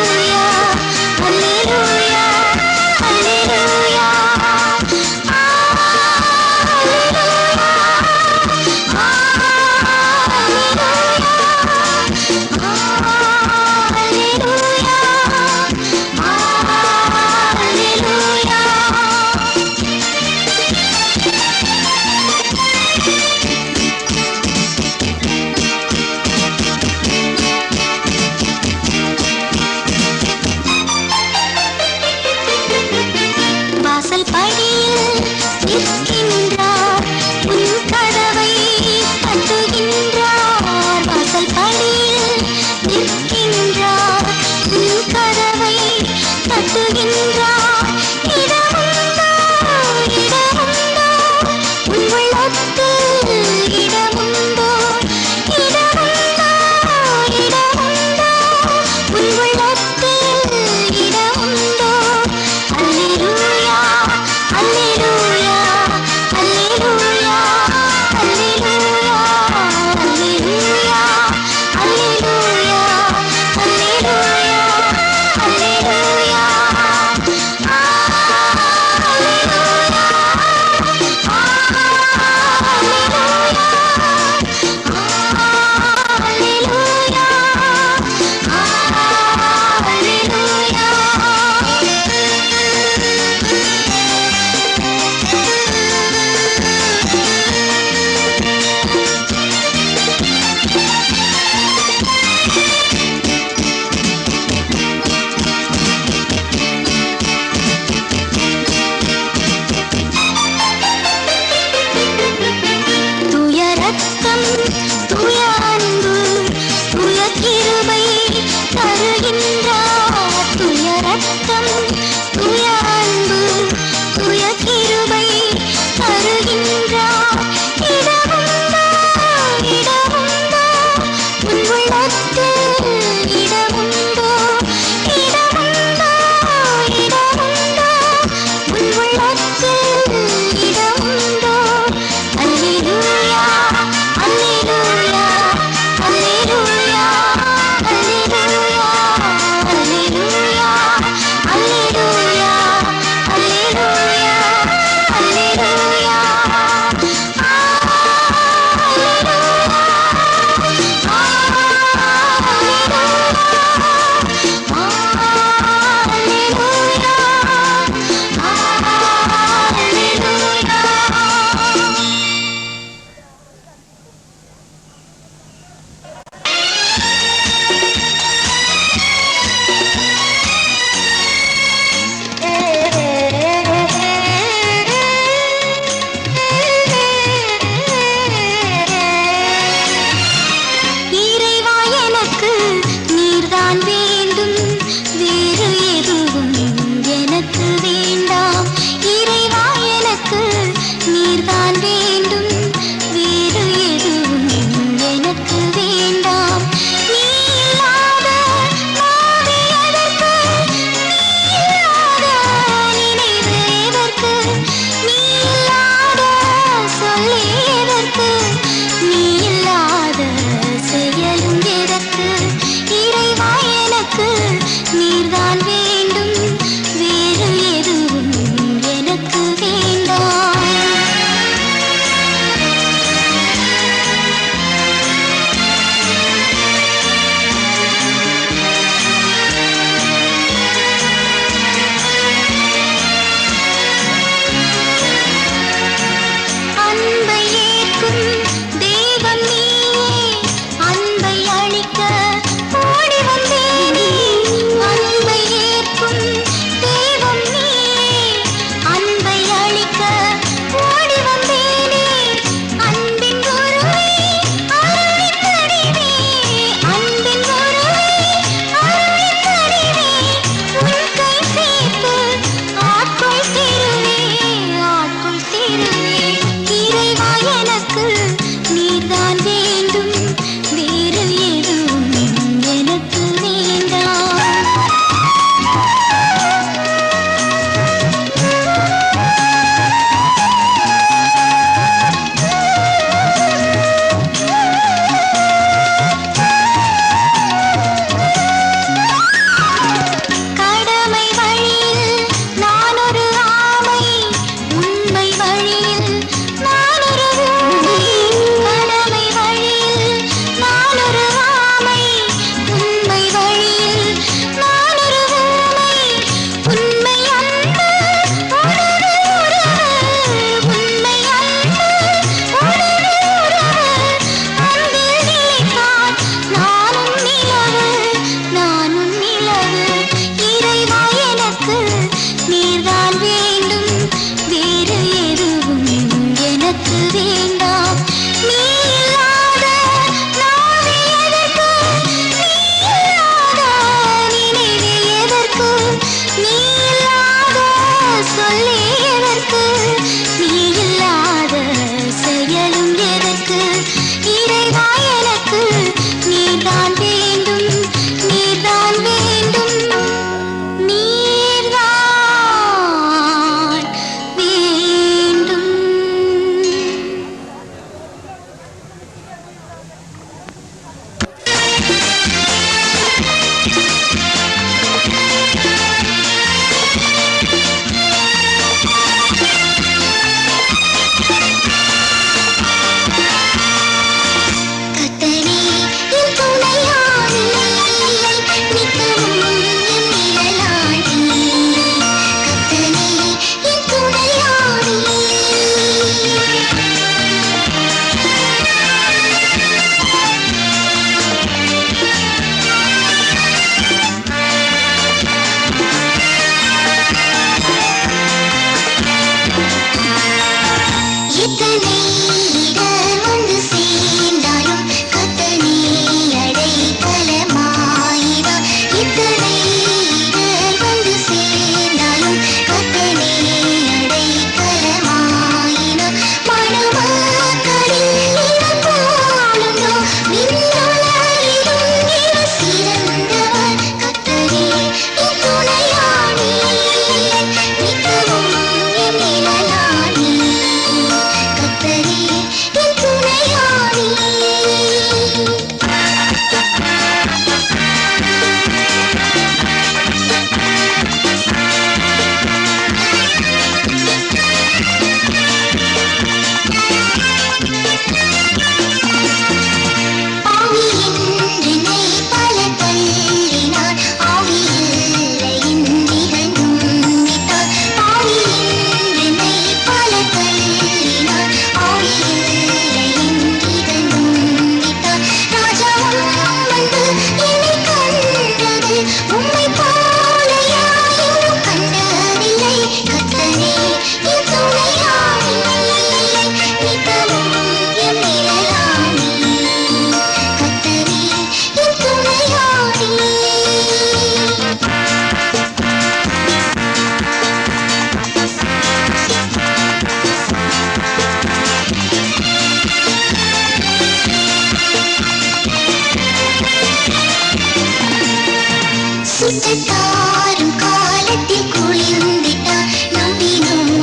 Speaker 2: சுட்டத்தாரும் காலத்தில் குளிர்ந்திட்டான் நம்பினோரும்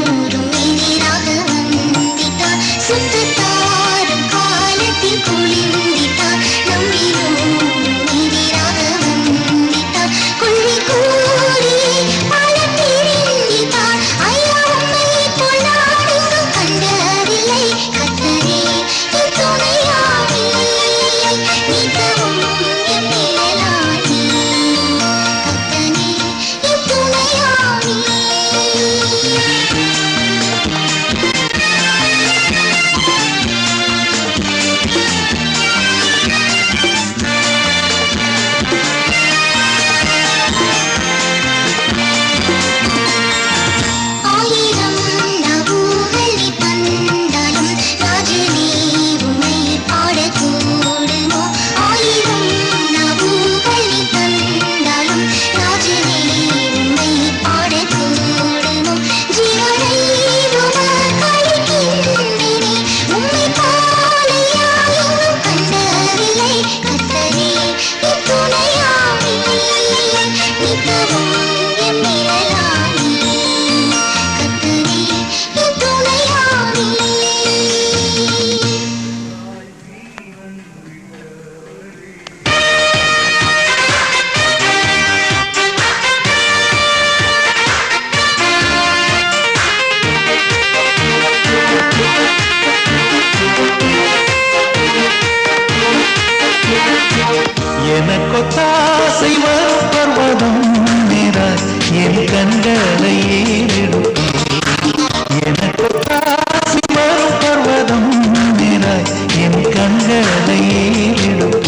Speaker 2: எதிராக வந்திட்டான் சுட்டத்தாரும் காலத்தில் குளிர்ந்திட்டான் நம்பினோரும் எதிராக வந்திட்டான் கொள்கை கூறி பல பிரிந்திட்டான் ஐயா உண்மை போல் நான் எங்கும் கண்டதில்லை கத்தரே என் துணையானி மிகவும் என் நிழலானி கத்தனே என் துணையானி ஆயிரம் நவுகள் நீ தந்தாலும் ராஜனே உன்னை பாடக்கூடுமோ ஆயிரம் நவுகள் நீ தந்தாலும் ராஜனே உன்னை பாடக்கூடுமோ ஜீவனை உமக்களிக்கின்றேனே உம்மை போலையா எங்கும் கண்டதில்லை கத்தரே என் துணையானி மிகவும் என் நிழலானி கத்தரே என் துணையானி
Speaker 1: எனக்கொத்தாசை வரும் பர்வதம் நிறாய் என் கண்களை ஏறெடுப்பேன் எனக்கொத்தாசை வரும் பர்வதம் நிறாய் என் கண்களை ஏறெடுப்பேன்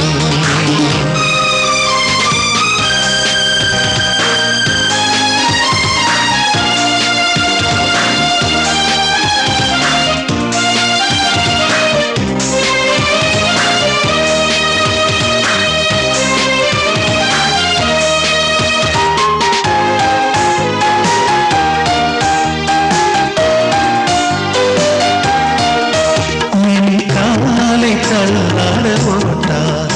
Speaker 1: என் காலை தள்ளாட போட்டார்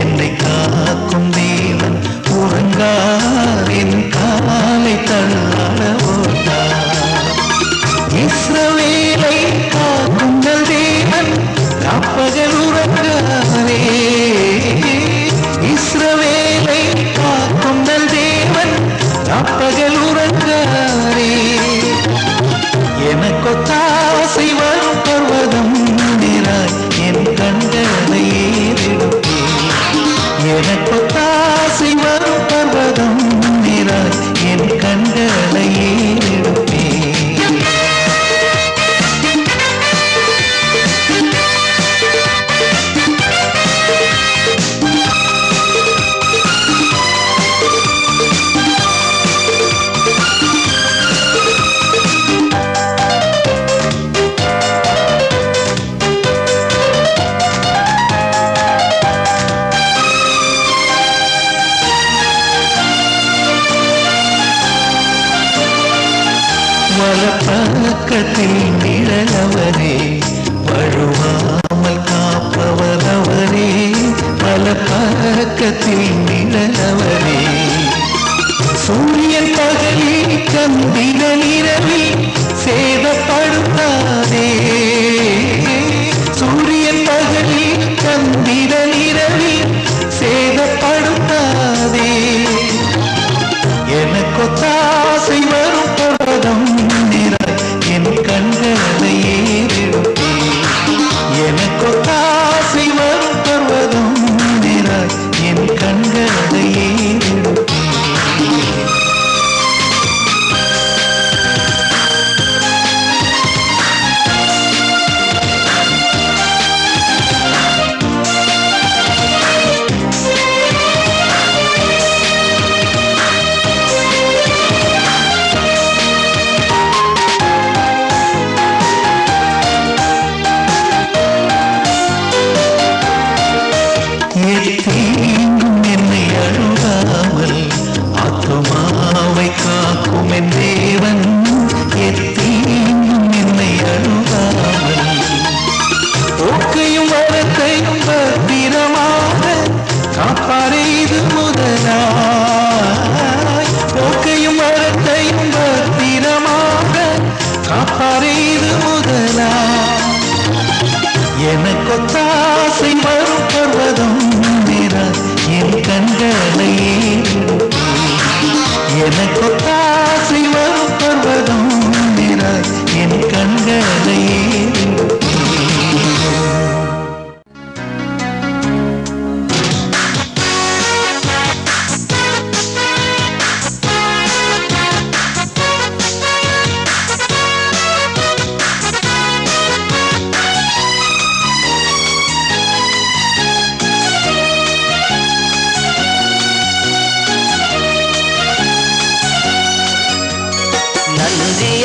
Speaker 1: என்னை காக்கும் தேவன் உறங்கார் என் காலை தள்ளாட போட்டார் இஸ்ரவேலை காக்கும் தேவன் ராப்பகல் உறங்காரே இஸ்ரவேலை காக்கும் தேவன் ராப்பகல் உறங்காரே எனக்கொத்தாசை வரும் பர்வதம் நிறாய் என் கண்களை ஏறெடுப்பேன் எனக்கொத்தாசை வரும் பர்வதம் நிறாய் என் கண்களை ஏறெடுப்பேன் வலப்பக்கத்தில் நிழலவரே வழுவாமல் காப்பவர் அவரே வலப்பக்கத்தில் நிழலவரே சூரியன் பகலில் சந்திரன் இரவில் சேதப்படுத்தாதே சூரியன் பகலில் சந்திரன் இரவில் சேதப்படுத்தாதே எனக்கொத்தாசை வரும் பர்வதம் நிறாய் என் கண்களை ஏறெடுப்பேன் எனக்கொத்தாசை வரும் பர்வதம் நிறாய் என் கண்களை ஏறெடுப்பேன்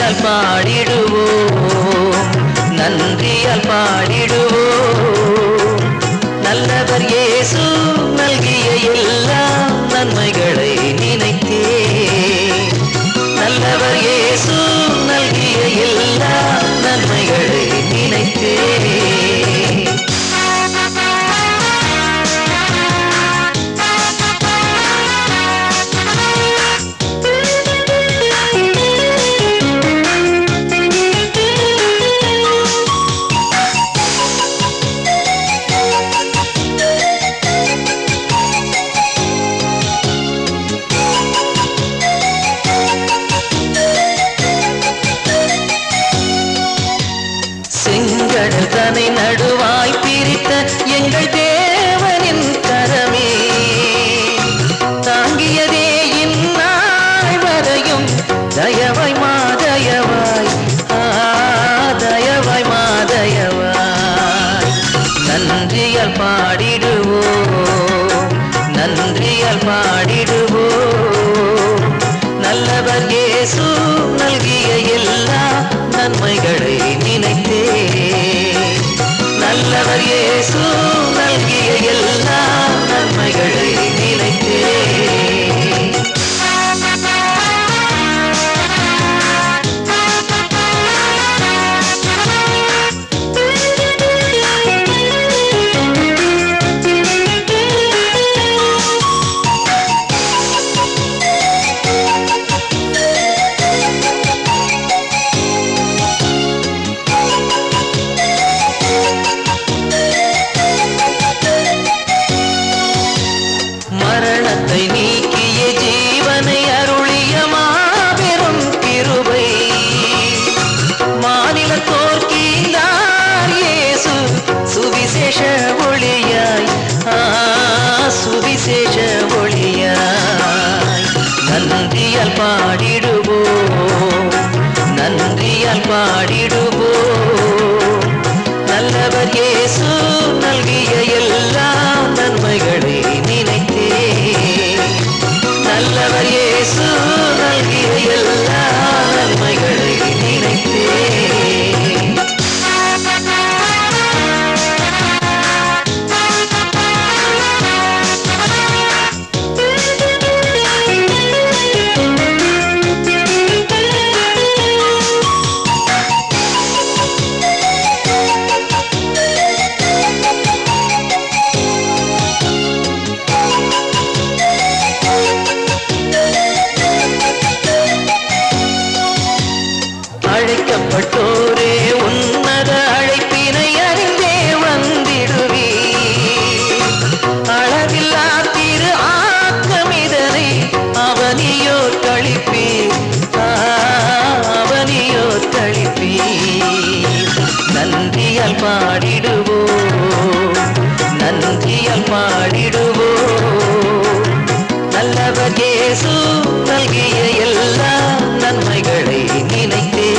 Speaker 1: நன்றியால் பாடிடுவோம், நன்றியால் பாடிடுவோம். நல்லவர் இயேசு நல்கிய எல்லா நன்மைகளை நினைத்தே, நல்லவர் இயேசு நல்கிய எல்லா நன்மைகளை நினைத்தே. செங்கடல் தனை நடுவாய் பிரித்த எங்கள் தேவனின் கரமே, தாங்கியதே இந்நாள் வரையும் தயவாய் மாதயவாய், தயவாய் மாதயவாய். நன்றியால் பாடிடுவோம், நன்றியால் பாடிடுவோம். நல்லவர் இயேசு நல்கிய எல்லா நன்மைகளை நினைத்தே, நல்லவர் இயேசு நல்கிய எல்லா நன்மைகளை நினைத்தே. மரணத்தை நீக்கிய ஜீவனை அருளிய மாபெரும் கிருபை, மாநிலத்தோர் கீந்தார் இயேசு சுவிசேஷ ஒளியாய், சுவிசேஷ ஒளியாய். நன்றியால் பாடிடுவோம், நன்றியால் பாடிடுவோம். நல்லவர் இயேசு நல்கிய எல்லா நன்மைகளை நினைத்தே, நல்லவர் இயேசு நல்கிய எல்லா நன்மைகளை நினைத்தே. அழைக்கப்பட்டோரே உன்னத அழைப்பினை அறிந்தே வந்திடுவே, அளவில்லா திரு ஆக்கமிதனை அவனியோர் கழிப்பீர், அவனியோர் கழிப்பீர். நன்றியால் பாடிடுவோம், நன்றியால் பாடிடுவோம். நல்லவர் இயேசு நல்கிய எல்லா நன்மைகளை நினைத்தே,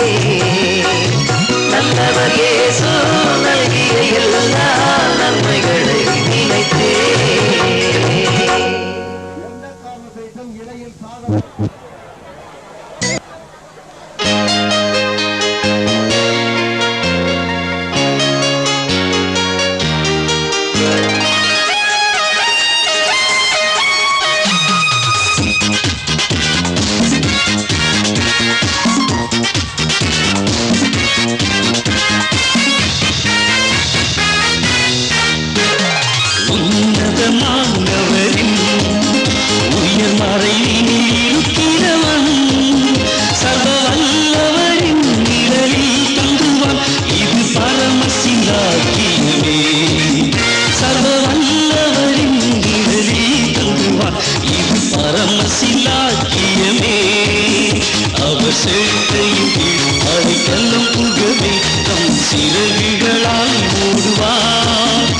Speaker 1: நல்லவர் இயேசு நல்கிய எல்லா நன்மைகளை நினைத்தே.
Speaker 7: உன்னதமானவரின் உயர் மறைவினில் இருக்கிறவன், சர்வ வல்லவரின் நிழலில் தங்குவான், இது பரமசிலாக்கியமே. சர்வ வல்லவரின் நிழலில் தங்குவான், இது பரமசிலாக்கியமே. அவர் செழுத்தையும் அடிக்கல்லம் புகவே தம் சிறகுகளால் மூடுவார்.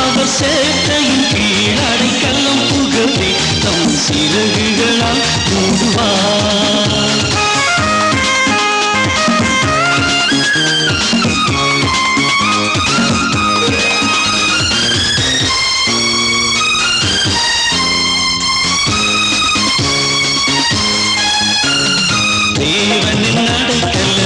Speaker 7: அவர் சேட்டையின் கீழ் அடைக்கல்லம் புகவே தம் சிறகுகளால் மூடுவார். தேவனின் அடைக்கல்லம்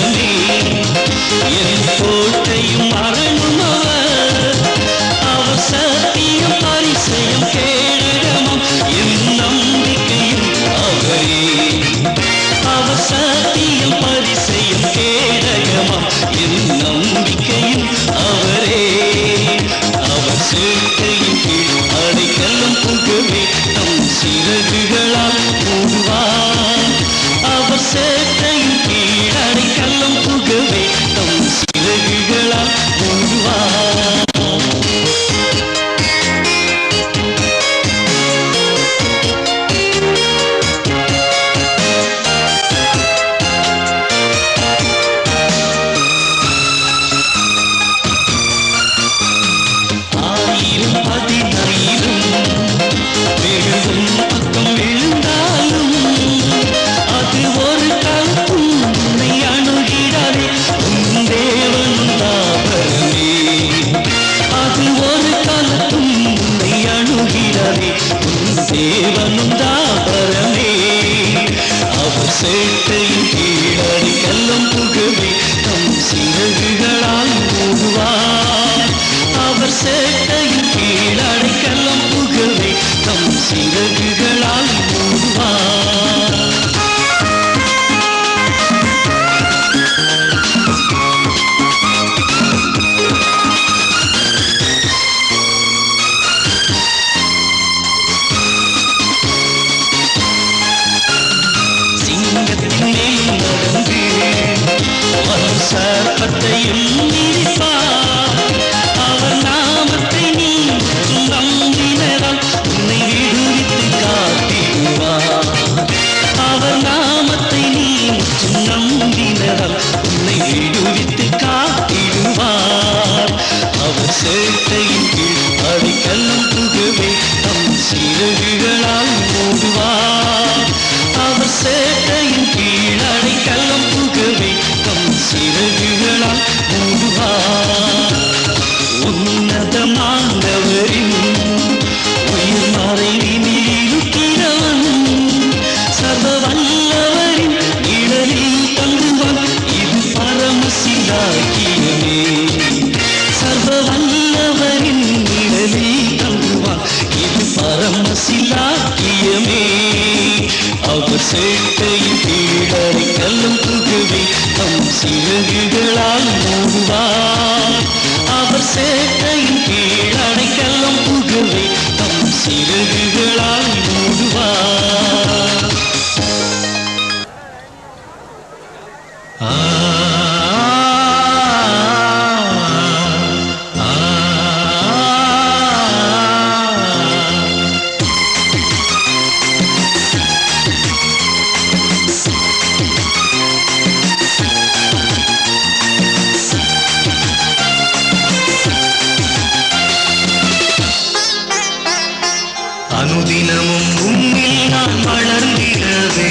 Speaker 7: சேட்டையின் கீழடி கல்லம் புகவே தம் சிறகுகளால் மூடுவார். அவர் சேட்டையின் கீழடி கல்லம் புகவே தம் சிறகுகளால் மூடுவார். சர்ப்பத்தையும் மிதிப்பார். அவர் நாமத்தை நீ நம்பினதால் உன்னை விடுவித்து காத்திடுவார். அவர் நாமத்தை நீ நம்பினதால் உன்னை விடுவித்து காத்திடுவார். அவர் சேட்டையின் கீழ் அடிக்கல்லம் புகவே தம் சிறகுகளால் மூடுவார். அவர் சேட்டையின் கீழ் அடிக்கல்லம் புகவே சிறகுகளால் மூடுவார். உன்னதமானவரின் உயிர் மறைவினில் இருக்கிறவன் சர்வ வல்லவரின் இடலில் தங்குவான். இது பரமசிலாக்கியமே. சர்வ வல்லவரின் இடலில் தங்குவான். இது பரமசிலாக்கியமே. அவர் சேட்டையின் கீழடி கல்லம் புகவே தம் சிறகுகளால் மூடுவார். அவர் சேட்டையின் கீழ் அடைக்கல்லம் புகவே தம் சிறகுகளால் மூடுவார். அனுதினமும் உம்மில் நான் வளர்ந்திடவே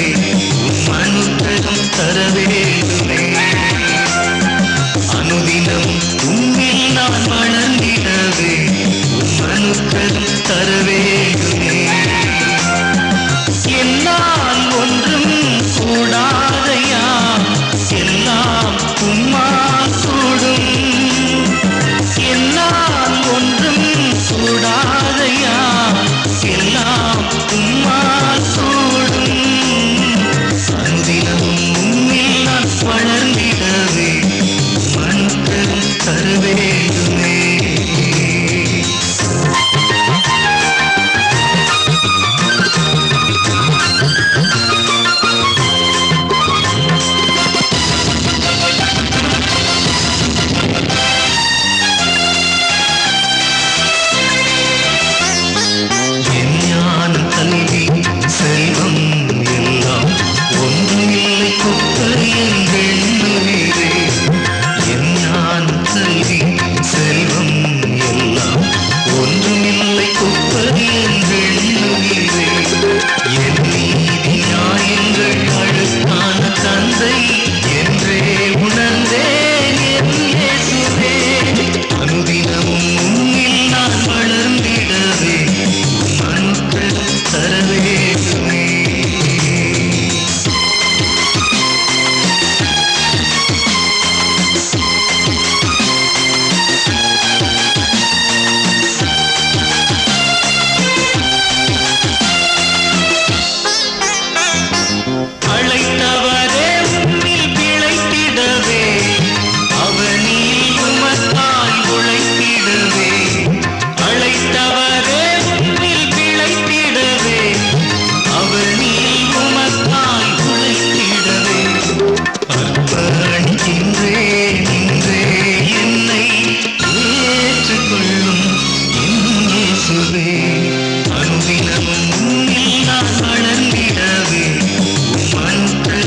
Speaker 7: உம் அனுக்கிரகம் தர வேண்டுமே. அனுதினமும் உம்மில் நான் வளர்ந்திடவே உம் அனுக்கிரகம் தர வேண்டுமே. என்னால் ஒன்றும் கூடாதையா, எல்லாம் உம்மால் கூடும். என்னால் ஒன்றும் கூடாதையா, எல்லாம் உம்மால் கூடும். அனுதினமும் உம்மில் நான் வளர்ந்திடவே மனுக்கரம் தர வேண்டுமே. செல்வம் எல்லாம் ஒன்றுமில்லை குப்பை என்றெண்ணுகிறே. என் ஞான கல்வி செல்வம் எல்லாம் ஒன்றுமில்லை குப்பை என்றெண்ணுகிறே. என் நீதி நியாயங்கள் அழுக்கான தந்தை என்றே உணர்ந்தேன் என் இயேசுவே. அனுதினமும் உம்மில் நான் வளர்ந்திடவே மனுக்கரம் தர வேண்டுமே. அழைத்தவரே உம்மில் பிழைத்திடவே அவனில் உமக்காய் உழைத்திடவே. அழைத்தவரே உம்மில் பிழைத்திடவே அவனில் உமக்காய் உழைத்திடவே. அர்ப்பணிக்கின்றேன் இன்றே என்னை ஏற்றுக்கொள்ளும் என் இயேசுவே. அனுதினமும் உம்மில் நான் வளர்ந்திடவே உம் அன்பு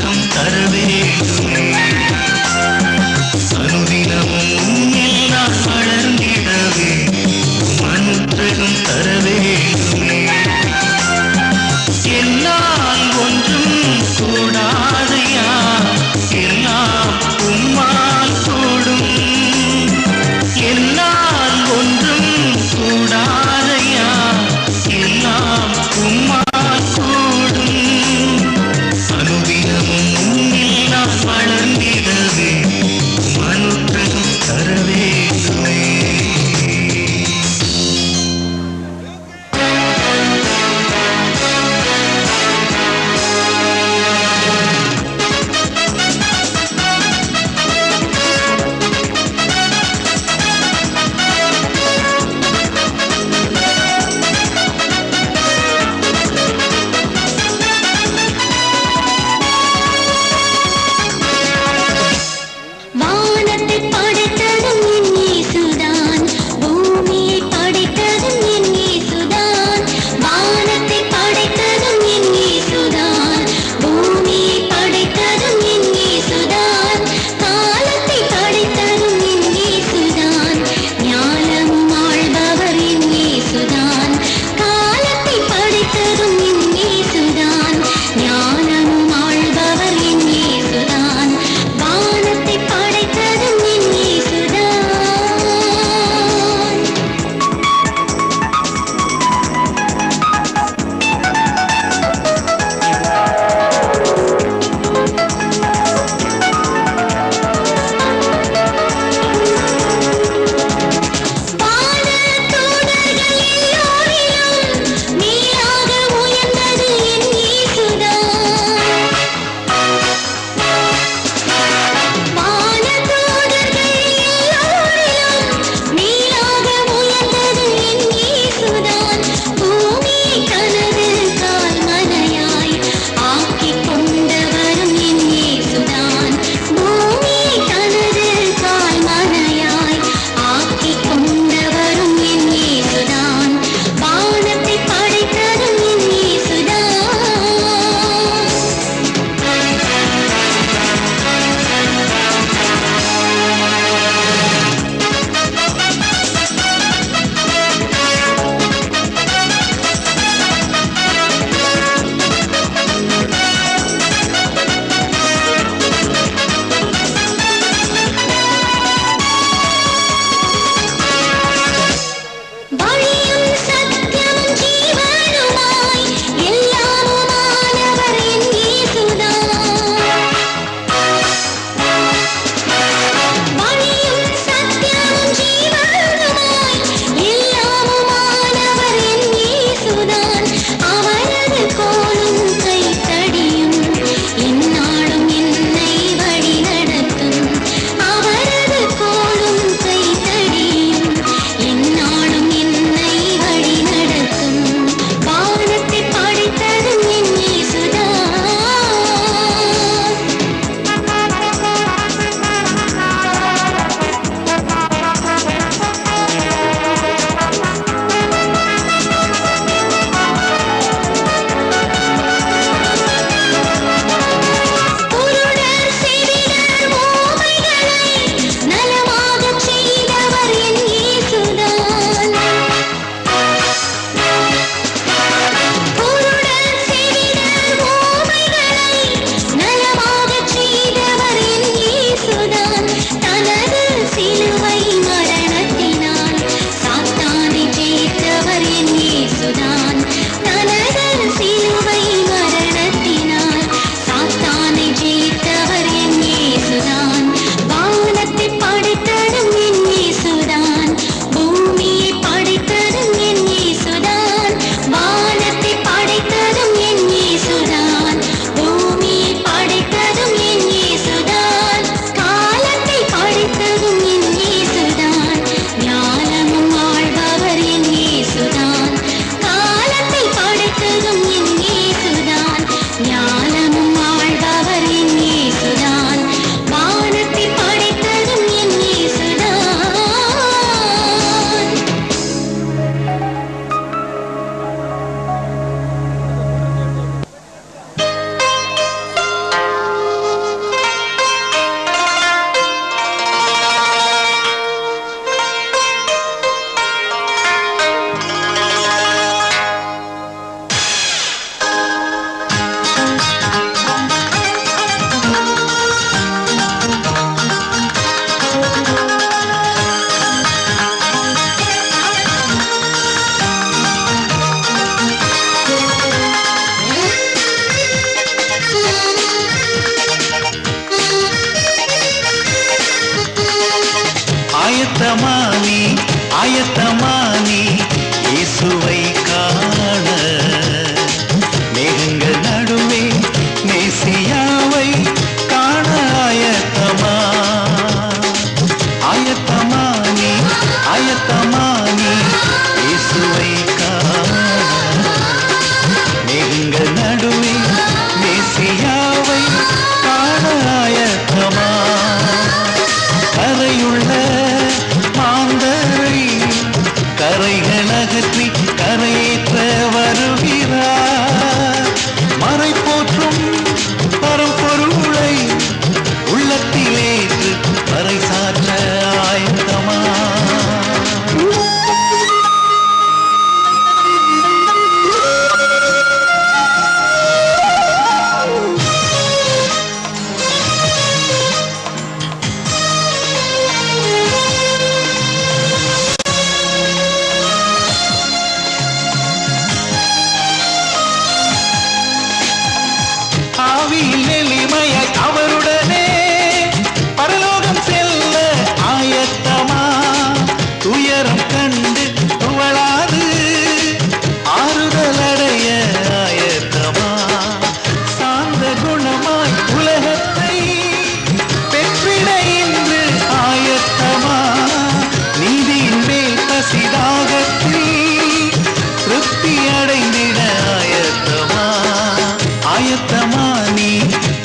Speaker 7: ஆயத்தமானி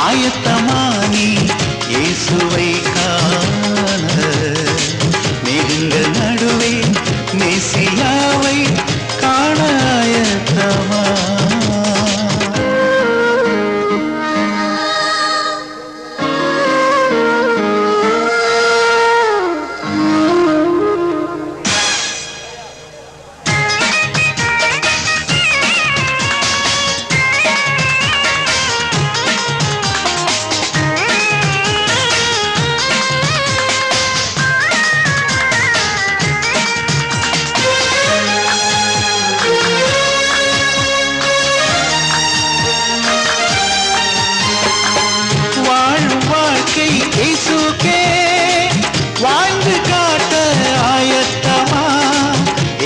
Speaker 7: ஆயத்தமானி இயேசுவை காண மேகங்கள் நடுவே மெசியாவை காண ஆயத்தமா இயேசுக்கே வாழ்ந்து காட்ட ஆயத்தமா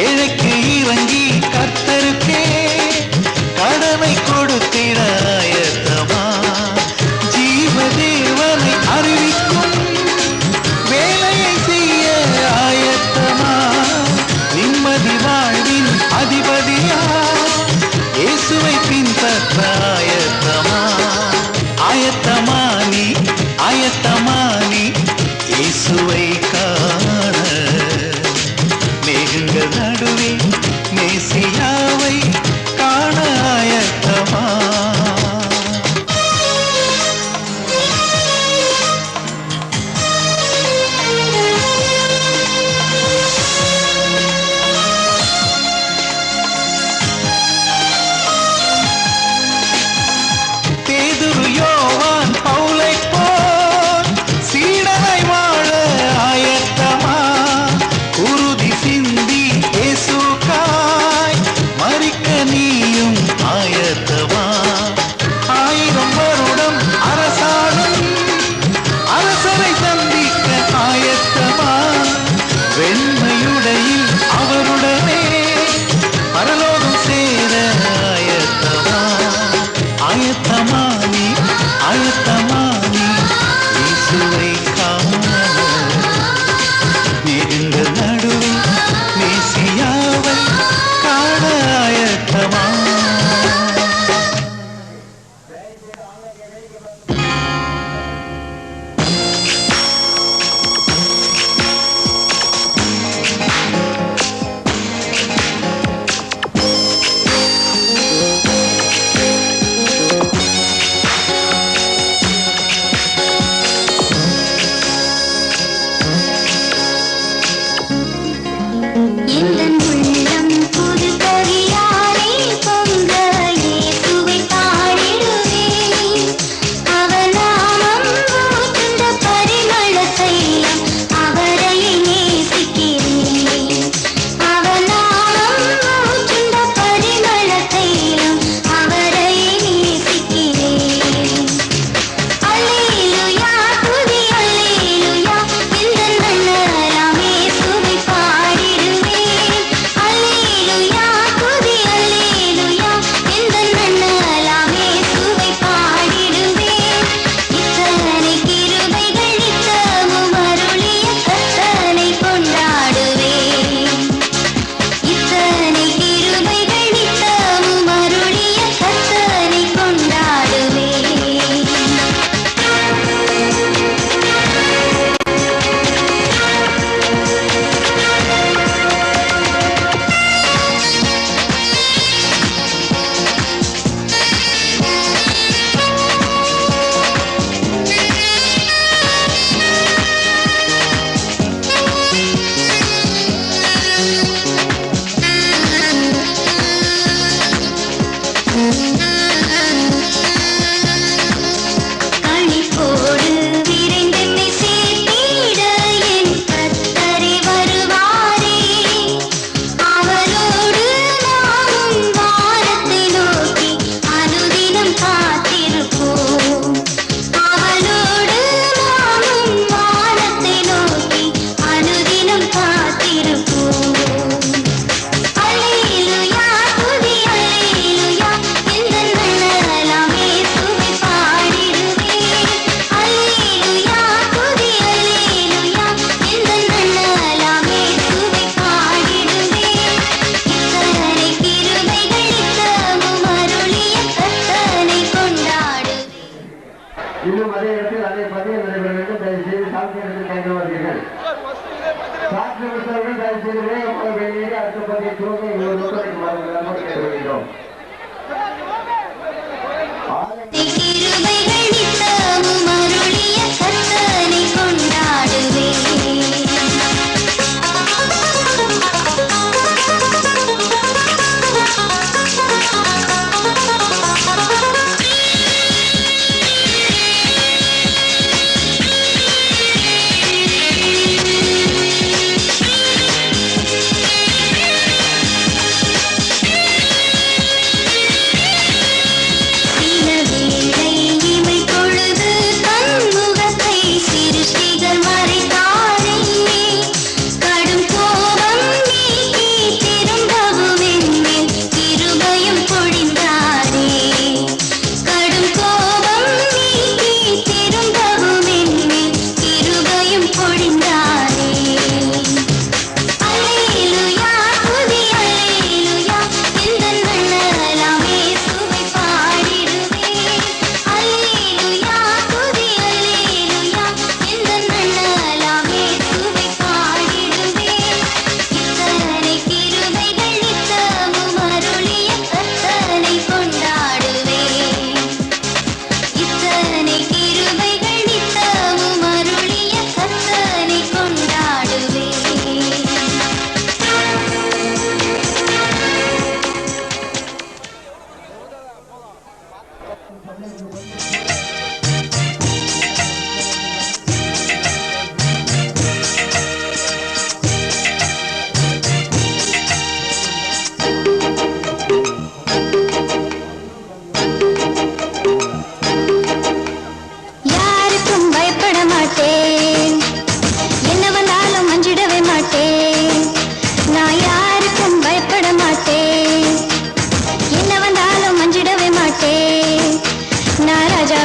Speaker 7: ஏழைக்கு இறங்கி கர்த்தருக்கே கடமை கொடுத்திட ஆயத்தமா ஜீவதேவனை அறிவிக்கும் வேலையை செய்ய ஆயத்தமா நிம்மதி வாழ்வின் அதிபதியா இயேசுவை பின்பற்ற ஆயத்தமா ஆயத்தமானி ஆயத்தமானி இயேசுவை காண மேகங்கள் நடுவே மேசியாவை காண ஆயத்தமா பேதுரு யோவான் பவுலை போல் சீடனாய் வாழ ஆயத்தமா குருதி சிந்தி இயேசுக்காய் மரிக்க நீயும் ஆயத்தமா 1000 வருடம் அரசாளும் அரசரை சந்திக்க ஆயத்தமா வெண்மையுடையில் அவருடனே பரலோகம் சேர ஆயத்தமா ஆயத்தமானி ஆயத்தமானி இயேசுவை காண மேகங்கள் நடுவே மேசியாவை காண ஆயத்தமா
Speaker 3: இன்னும் அதே இடத்தில் அதே பதிவு நடைபெற வேண்டும். தயவு செய்து சாட்சி இடத்தில் கேட்க வருகிறீர்கள். சாட்சி புத்தகங்கள் தயவு செய்து வேகமாக வெளியேறி அடுத்த பதிவை துவங்க எங்களோடு ஒத்துழைக்கு மாறுங்கள் கேட்டு வருகிறோம்.
Speaker 2: கிருபைகள் நித்தமும் அருளிய கர்த்தனை கொண்டாடுவேன்.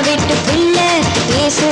Speaker 8: வீட்டு பிள்ளை இயேசு